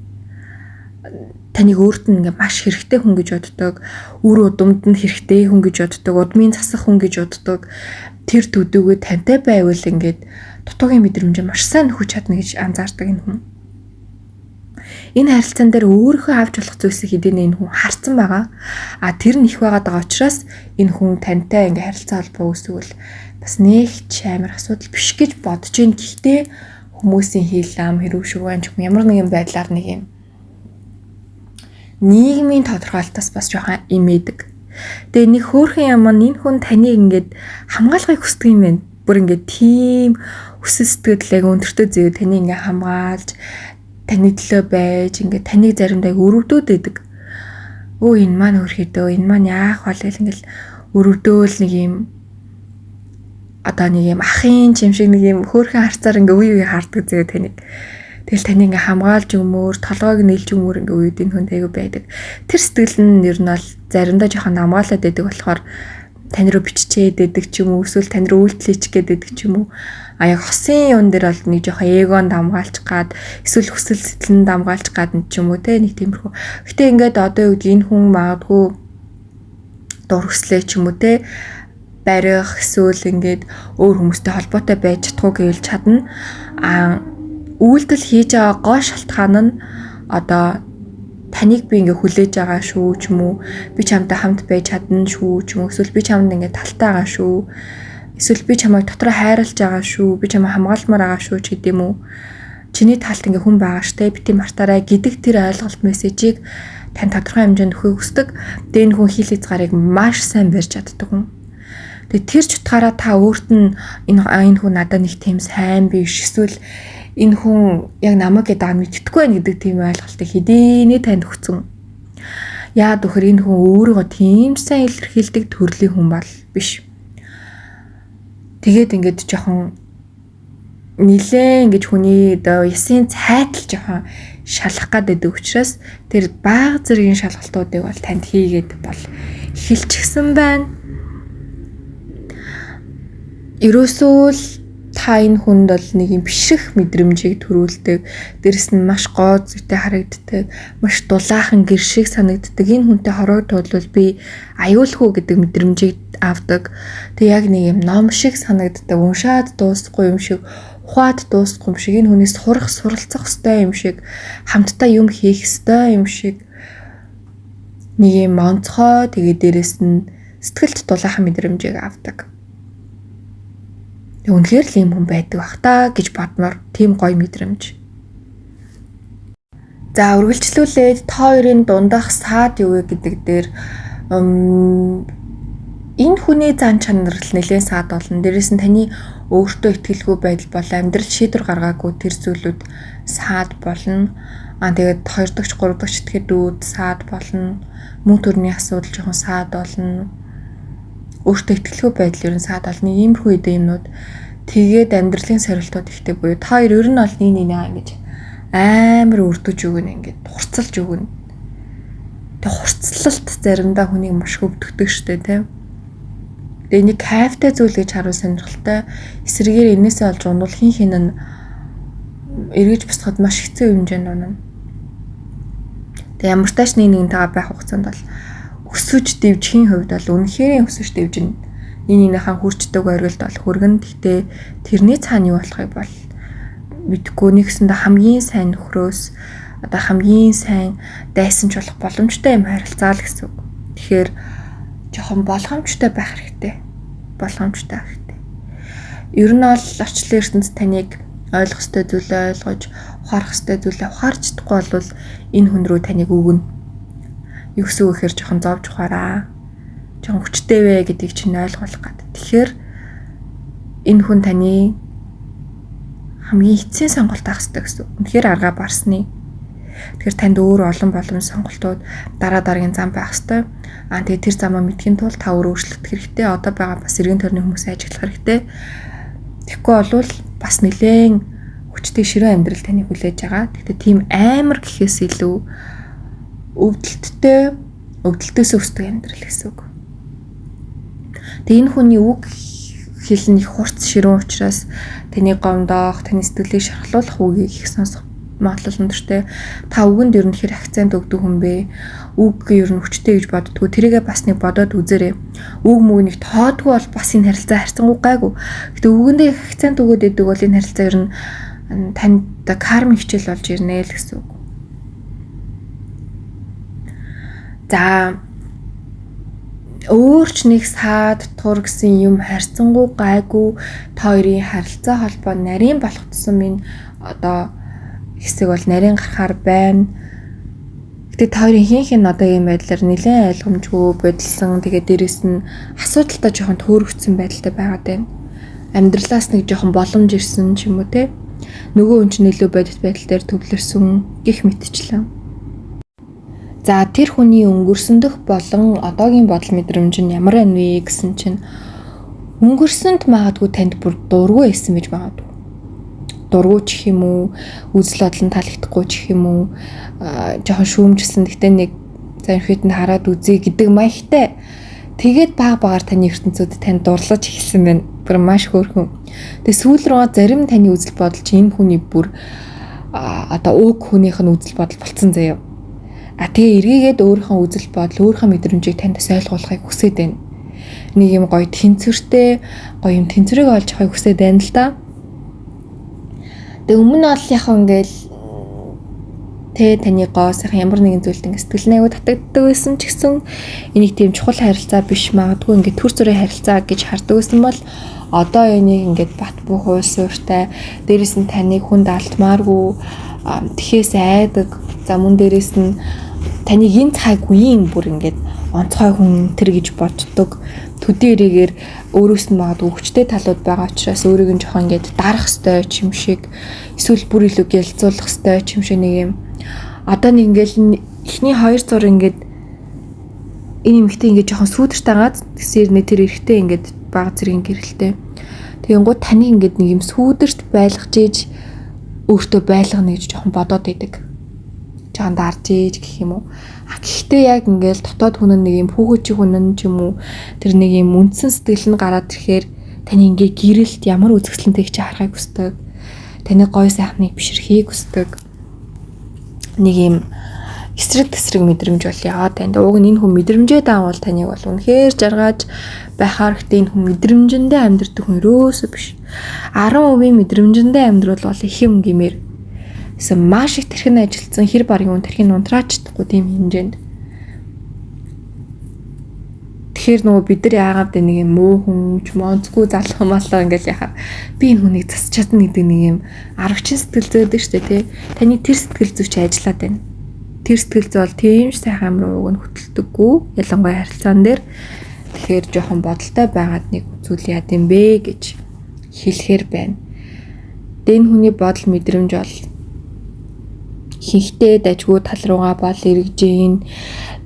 таныг өөрт нь ингээ маш хэрэгтэй хүн гэж боддог, үр удамд нь хэрэгтэй хүн гэж боддог, удмын засах хүн гэж боддог. Тэр төдийгүй тантай байвал ингээд дутуугийн мэдрэмж маш сайн хүч чадна гэж анзаардаг энэ хүн. Энэ харилцаан дээр өөрийнхөө авч болох зүйлсийг хэдийнэ энэ хүн харсан байгаа. Тэр нь их байгаад байгаа учраас энэ хүн тантай ингээ харилцаа холбоо үүсвэл бас нэг ч амар асуудал биш гэж бодож ийн. Гэхдээ хүмүүсийн хийлам хэрэг шүгэн ч ямар нэгэн байдлаар нэг юм нийгмийн тодорхойлолтоос бас жоохон имээдэг. Тэгээ нэг хөөрхөн юм энэ хүн таныг ингээд хамгаалахыг хүсдэг юм байна. Бүр ингээд тийм хүсэл сэтгэлээ өндөртөө зөө таныг ингээд хамгаалж таны төлөө байж ингээд таныг заримдаа өрөвдөөд байдаг. Энэ маань өрхөдөө, энэ маань яах вэ гэл ингээд өрөвдөөл нэг юм одоо нэг юм ахын чим шиг нэг юм хөөрхөн харцаар ингээд үе хаардаг зөө таныг. Тэгэл таны ингээ хамгаалж өмөр, толгойг нийлж өмөр ингээ үед энэ хүн тэйг байдаг. Тэр сэтгэл нь ер нь бол заримдаа жоохон намгаалаад байдаг болохоор тань руу биччээд байдаг ч юм уу, эсвэл тань руу үйлдэл хийчгээд байдаг ч юм уу. Яг хосын юм дээр бол нэг жоохон эгонд дамгаалж гад, эсвэл хүсэл сэтгэлд дамгаалж гад ч юм уу те нэг тиймэрхүү. Гэтэ ингээд одоо юу гэдэг энэ хүн магадгүй дур хүслээ ч юм уу те барих эсвэл ингээд өөр хүмүүстэй холбоотой байж чадахгүй гэвэл чадна. Үйлдэл хийж байгаа гол шалтгаан нь одоо таныг би ингээ хүлээж байгаа шүү ч юм уу, би чамтай хамт байж чадна шүү ч юм уу, эсвэл би чамд ингээ талтай байгаа шүү, эсвэл би чамайг дотроо хайрлаж байгаа шүү, би чамайг хамгаалмаар байгаа шүү ч гэдэм үү. Чиний талд ингээ хүн байгаа штэ, бити мартаарай гэдэг тэр ойлголт мессежийг тань тодорхой хэмжээнд өгөхийг хүсдэг. Тэгээ энэ хүн хил хязгаарыг маш сайн барьж чаддаг хүн. Тэгээ тэр ч утгаараа та өөрт нь энэ хүн надад нэг тийм сайн биш, эсвэл энэ хүн яг намайг гэдэг мэддэггүй байх гэдэг тийм ойлголтыг хэдийнэ танд өгсөн. Яад вөхөр энэ хүн өөрийгөө тийм сайн илэрхийлдэг төрлийн хүн бол биш. Тэгээд ингээд жоохон нилээн гэж хүний одоо ясын цайтал жоохон шалах гэдэг учраас тэр бага зэргийн шалгалтуудыг бол танд хийгээд бол эхэлчихсэн байна. Ерөөсөө л та энэ хүнд бол нэг юм бишрэх мэдрэмжийг төрүүлдэг. Дэрэс нь маш гоо зүйтэй харагддаг, маш дулаахан гэр шиг санагддаг. Энэ хүнтэй хорогдвол би аюулгүй гэдэг мэдрэмжийг авдаг. Тэг яг нэг юм ном шиг санагддаг. Уншаад дуусахгүй юм шиг, ухаад дуусахгүй юм шиг, энэ хүнээс суралцах ёстой юм шиг, хамтдаа юм хийх ёстой юм шиг нэг юм онцгой. Тэгээ дэрэс нь сэтгэлд дулаахан мэдрэмжийг авдаг. Үнэхээр л юм хүн байдаг бах та гэж бодмоор тийм гоё мэдрэмж. За үргэлжлүүлээд та хоёрын дундах саад юу вэ гэдэг дээр энэ хүний зан чанар л нэлээд саад болно. Дээрээс нь таны өөртөө итгэлгүй байдал бол амьдрал шийдвэр гаргаагүй тэр зүйлүүд саад болно. Тэгээд 2 дахь 3 дахь итгэдүүд саад болно. Мөн төрний асуудал жоохон саад болно. Өөртөө итгэлгүй байдал ерөн саад болно. Иймэрхүү үедээ юмнууд тэгээд амьдралын сорилтууд ихтэй буюу та хоёр ер нь бол нэг ингэж амар өрдөж өгнө, ингээд хурцлж өгнө. Тэг хурцлалт заримдаа хүнийг маш хөвдөгдөг штэ тийм. Тэгээ нэг кайфтай зүйл гэж харуул сонирхолтой. Эсрэгээр энээсээ олж ундуул хин нь эргэж босоход маш хэцүү хэмжээнд унана. Тэг ямар тач нэгнтэйгээ байх хугацаанд бол өсөж дэвжихийн хувьд бол үнэхээр өсөж дэвжинэ. энийхэн хүрчдэг оргилд бол хүргэн. Гэхдээ тэрний цаана юу болохыг бол мэдгүй. Нэгсэндээ хамгийн сайн нөхрөөс одоо хамгийн сайн дайсанч болох боломжтой юм харилцаа л гэсэн үг. Тэгэхээр жоохон болгоомжтой байх хэрэгтэй. Болгоомжтой байх хэрэгтэй. Ер нь бол орчлон ертөнцид таныг ойлгох ёстой зүйлээ ойлгож, ухаарах ёстой зүйлээ ухаарч чадахгүй бол энэ хүн рүү таныг өгнө. Юу гэсэн үг гэхээр жоохон зовж ухаараа. Жоохон хүчтэй вэ гэдгийг чинь ойлгох гад. Тэгэхээр энэ хүн таны хамгийн эцсийн сонголт авах ёстой гэсэн. Үнэхээр аргаа барсны. Тэгэхээр танд өөр олон сонголтууд дараагийн зам байх ёстой. Тэгээ тэр замаа мэдхийн тулд та өөрөө өөрчлөлт хэрэгтэй. Одоо байгаа бас эргэн тойрны хүмүүсээ ажиглах хэрэгтэй. Тэгэхгүй болвол бас нэлээд хүчтэй ширээ амьдрал таныг хүлээж байгаа. Гэхдээ тийм амар гэхээс илүү өвдөлтөөс өсдөг амьдрал гэсэн үг. Тэгээ энэ хүний үг хэлний хурц ширүүн учраас таны гомдоох, таны сэтгэлийг шархлуулах үгийг их сонсох магадлал өндөртэй. Та үгэнд ер нь хэр акцент өгдөг хүн бэ? Үг ер нь хүчтэй гэж боддгоо. Тэрийгээ бас нэг бодоод үзээрэй. Үг мөгнийг тоодгүй бол бас энэ харилцаа харьцангуй гайгүй. Гэтэ үгэндээ акцент өгөөд идэг бол энэ харилцаа ер нь танд кармик хичээл болж ирнэ л гэсэн үг. За өөрч нэг саад тур гэсэн юм харьцангуй гайгүй та хоёрын харилцаа холбоо нарийн болох тусам энэ одоо хэсэг бол нарийн гарахаар байна. Гэтэ та хоёрын хин одоогийн байдлаар нэлээд ойлгомжгүй бодилсан. Тэгээд дээрэс нь асуудалтай жоохон төөрөгцсөн байдалтай байгаад байна. Амьдралаас нэг жоохон боломж ирсэн ч юм уу те. Нөгөө хүн чинь илүү бодит байдал дээр төвлөрсөн гих мэтчлэн. За тэр хүний өнгөрсөндөх болон одоогийн бодол мэдрэмж нь ямар байна вэ гэсэн чинь өнгөрсөнд магадгүй танд бүр дургүй байсан гэж магадгүй. Дургүй ч юм уу, үзэл бодол нь таалагдахгүй ч юм уу, жоохон шүүмжсэн. Гэхдээ нэг зархитанд хараад үзье гэдэг маягтай. Тэгээд багаар таны ертөнцид танд дурлаж эхэлсэн байна. Бүр маш хөөрхөн. Тэгээд сүүл рүү зарим таны үзэл бодол чинь энэ хүний бүр одоо уг хүнийх нь үзэл бодол болцсон заяа. Тэгээ эргээгээд өөрийнхөө үзэл бодол, өөрийнхөө мэдрэмжийг танд ойлгуулахыг хүсэж байна. Нэг юм гоё тэнцвэртэй, гоё юм тэнцвэрийг олж авахыг хүсэж байна л да. Тэгээ өмнө нь бол яг ингээл таны гоо сайхан ямар нэгэн зүйлд ингээ сэтгэл найгуу татагддаг байсан ч гэсэн энийг тийм чухал харилцаа биш магадгүй ингээ төр зүрийн харилцаа гэж хардаг байсан бол одоо энийг ингээд бат буу хуул сууртай дээрэс нь таныг хүнд алдмааргүй тэхээс айдаг за мөн дээрэс нь таныг энэ цаг үеийн бүр ингээд онцгой хүн тэр гэж боддог төдийрээгээр өөрөөс нь магадгүй хүчтэй талууд байгаа учраас өөрийг нь жоохон ингээд дарах ёстой ч юм шиг эсвэл бүр илүү гялцуулах ёстой ч юм шиг нэг юм одоо нэг ингээл эхний 2 зур ингээд энэ эмэгтэй ингээд жоохон сүйдэрт агаад тэгсээр нэ тэр эрэхтэй ингээд баг зэргийн гэрэлтэй тэгэнгუთ таны ингээд нэг юм сүйдэрт байлгаж ийж өөртөө байлгана гэж жоохон бодоод идэг жоохон дарж ийж гэх юм уу. Гэхдээ яг ингээл дотоод хүн нэг юм хүүхөчиг хүн ч юм уу тэр нэг юм үндсэн сэтгэл нь гараад ирэхээр таны ингээ гэрэлт ямар үзэсгэлэнтэйг чи харахыг хүсдэг. Таны гой сайхныг бишрэхийг хүсдэг. Нэг юм эсрэг мэдрэмж бол яваад байна. Уг нь энэ хүн мэдрэмжээ даавал таныг бол үнэхээр жаргаж байхаар ихтэй энэ хүн мэдрэмжэндээ амьдрэх хүн өрөөсөө биш. 10% мэдрэмжэндээ амьдрал бол их юм гэмээр маш их тэрхэн ажилтсан хэр барыг үн тэрхийн унтраач чадахгүй тийм хэмжээнд. Тэгэхээр нөгөө бид нар яагаад нэг юм муу хүн ч монцгүй залах маллаа ингээл яхаа би энэ хүнийг засч чадна гэдэг нэг юм аргачин сэтгэл зүйд шүү дээ тий. Таны тэр сэтгэл зүй чи ажиллаад байна. Тэр сэтгэл зүй бол тийм ч сайхан амир ууг нь хөтөлдөггүй ялангуяа харилцаан дээр. Тэгэхээр жоохон бодолтой байгаад нэг зүйл яа гэм бэ гэж хэлэхэр байна. Энэ хүний бодол мэдрэмж бол хинхтэй дажгүй тал руугаа бол эргэж ийн.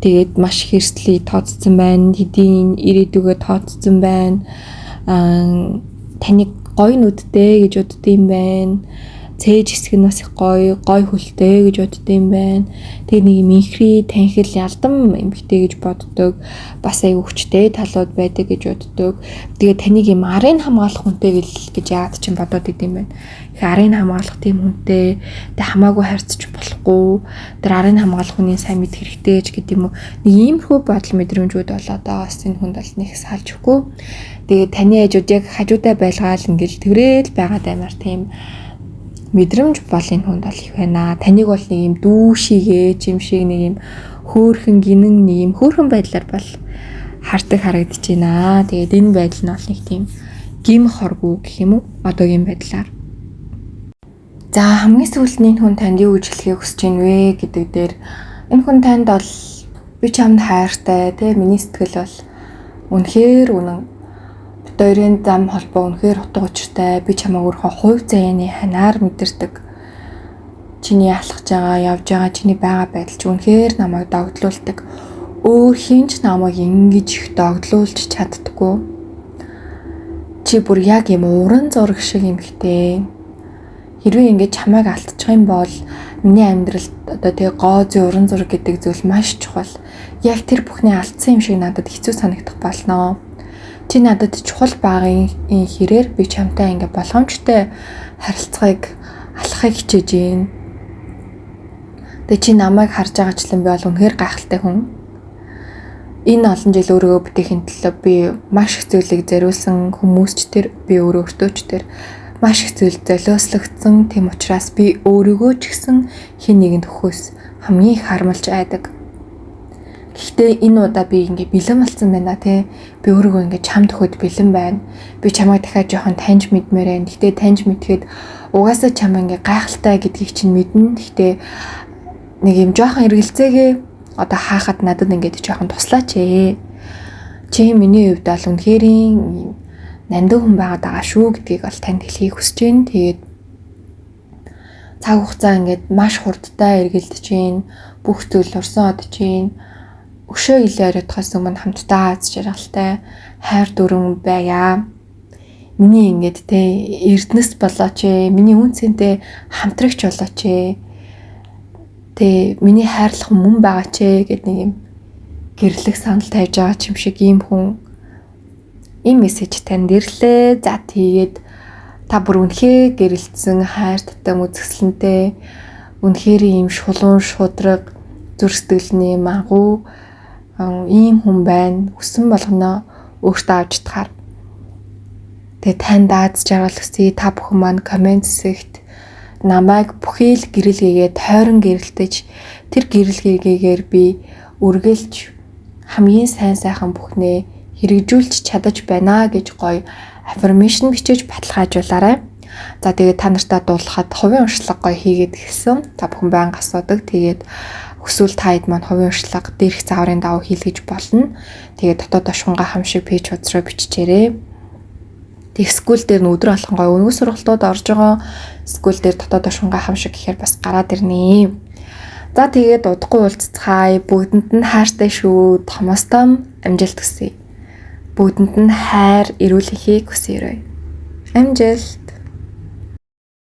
Тэгээд маш их эрсдлийг тооцсон байна. Хэдийн ирээдүгөө тооцсон байна. Таныг гоё нүдтэй гэж бодд юм байна. цээж хэсэг нь бас их гой хөлтэй гэж боддог юм байна. Тэгээ нэг юм инхри танхил ялдам эмхтэй гэж боддог. Бас аяг хүчтэй талууд байдаг гэж боддог. Тэгээ таныг юм арын хамгаалах хүнтэй гэж яад чинь бодоод идэм байна. Их арын хамгаалах тийм хүнтэй тэг хамаагүй харьцаж болохгүй. Тэр арын хамгаалах хүний сайн мэд хэрэгтэй ч гэдэг юм уу. Нэг иймэрхүү бодол мэдрэмжүүд болоод байгаа бас энэ хүнд бол нэг салж өгөхгүй. Тэгээ таны хажууд яг хажуудаа байлгаал ингээл тэврээл байгаад аймаар тийм мэдрэмж бол энэ хүнд бол их байна. Таныг бол нэг юм дүүшигээ юм шиг нэг юм хөөхөн гинэн нэг юм хөөхөн байдлаар бол хардаг харагдаж байна. Тэгээд энэ байдал нь бол нэг тийм гим хоргүй гэх юм уу? Одоогийн байдлаар. За хамгийн сүүлд энэ хүн танд юу гэж хэлхийг хүсэж байна вэ гэдэг дээр энэ хүн танд бол би чамд хайртай тий миний сэтгэл бол үнэхээр үнэн хоёрын зам холбоо үнэхээр утга учиртай. Би чамайг өөрийнхөө хувь заяаны ханаар мэдэрдэг. Чиний алхаж байгаа, явж байгаа чиний байгаа байдал ч үнэхээр намайг догдлуулдаг. Өөр хинч намайг ингэж их догдлуулж чаддаггүй. Чи бүр яг юм уран зураг шиг юмхтэй. Хэрвээ ингэж чамайг алдчих юм бол миний амьдралд одоо тэгээ гоози уран зураг гэдэг зүйл маш чухал. Яг тэр бүхний алдсан юм шиг надад хэцүү санагдах болноо. Чи надад чухал багын хэрээр би чамтай ингээ болгоомжтой харилцааг алхахыг хичээж байна. Тэгээ чи намайг харж байгаачлан би бол үнэхээр гайхалтай хүн. Энэ олон жил өөрийгөө бүтээхийн төлөө би маш их зүйлийг зориулсан хүмүүс ч тэр би өөртөө ч тэр маш их зүйл золиослогдсон. Тийм учраас би өөрийгөө ч гэсэн хэн нэгэнд өгөхөөс хамгийн их харамлж айдаг. Гэхдээ энэ удаа би ингээ бэлэн болсон байна тий. Би өөрийгөө ингээ чамд өгөхөд бэлэн байна. Би чамайг дахиад жоохон таньж мэдмээр байна. Гэхдээ таньж мэдхэд угаасаа чам ингээ гайхалтай гэдгийг чинь мэднэ. Гэхдээ нэг юм жоохон эргэлзээгээ одоо хаахад надад ингээд жоохон туслаач ээ. Чи миний хувьд бол үнэхээр нандин хүн байгаад байгаа шүү гэдгийг бол танд хэлхийг хүсэж байна. Тэгээд цаг хугацаа ингээд маш хурдтай эргэлдэж байна. Бүх зүйл урсан одож байна. Өшөө илээ яриадахаас өмнө хамтдаа аз жаргалтай хайр дүрэн байя. Миний ингээд те эрдэнэс болооч ээ. Миний үнцэнтэй хамтрагч болооч ээ. Тэ миний хайрлах мөн байгаа ч ээ гэд нэг юм гэрлэх санал тавьж байгаа юм шиг ийм хүн ийм мессеж танд ирлээ. За тэгээд та бүр үнэхээр гэрэлтсэн хайр татам үзэсгэлэнтэй үнэхээр ийм шулуун шудраг зүрх сэтгэлний магуу ийм хүн байна. Хүссэн болгоно өөртөө авч чадхаар. Тэгээ танд аз жаргал хүсье. Та бүхэн маань комент хэсэгт намайг бүхий л гэрэлгээгээ тойрон гэрэлтэж тэр гэрэлгээгээр би үргэлж хамгийн сайхан бүхнээ хэрэгжүүлж чадаж байна гэж гоё аффирмашн бичиж баталгаажуулаарай. За тэгээд та нартай дуулахад хувийн уншлага гоё хийгээд гисэн. Та бүхэн байнга асуудаг. Тэгээд өсвөл таад маань хувийн уншлага дээрх зааврын давуу хийлгэж болно. Тэгээд дотоод ашхунгаа хам шиг пэйж хуудасраа биччихээрэй. Тэг скул дээр нь өдөр алхан гоё өнгө сургалтууд орж байгаа. Скул дээр дотоод ашхунгаа хам шиг гэхээр бас гараад ирнэ. За тэгээд удахгүй уулзцгаая. Бүгдэнд нь хайртай шүү. Томос том амжилт хүсье. Бүгдэнд нь хайр, эрүүл мэндийг хүсье. Амжилт.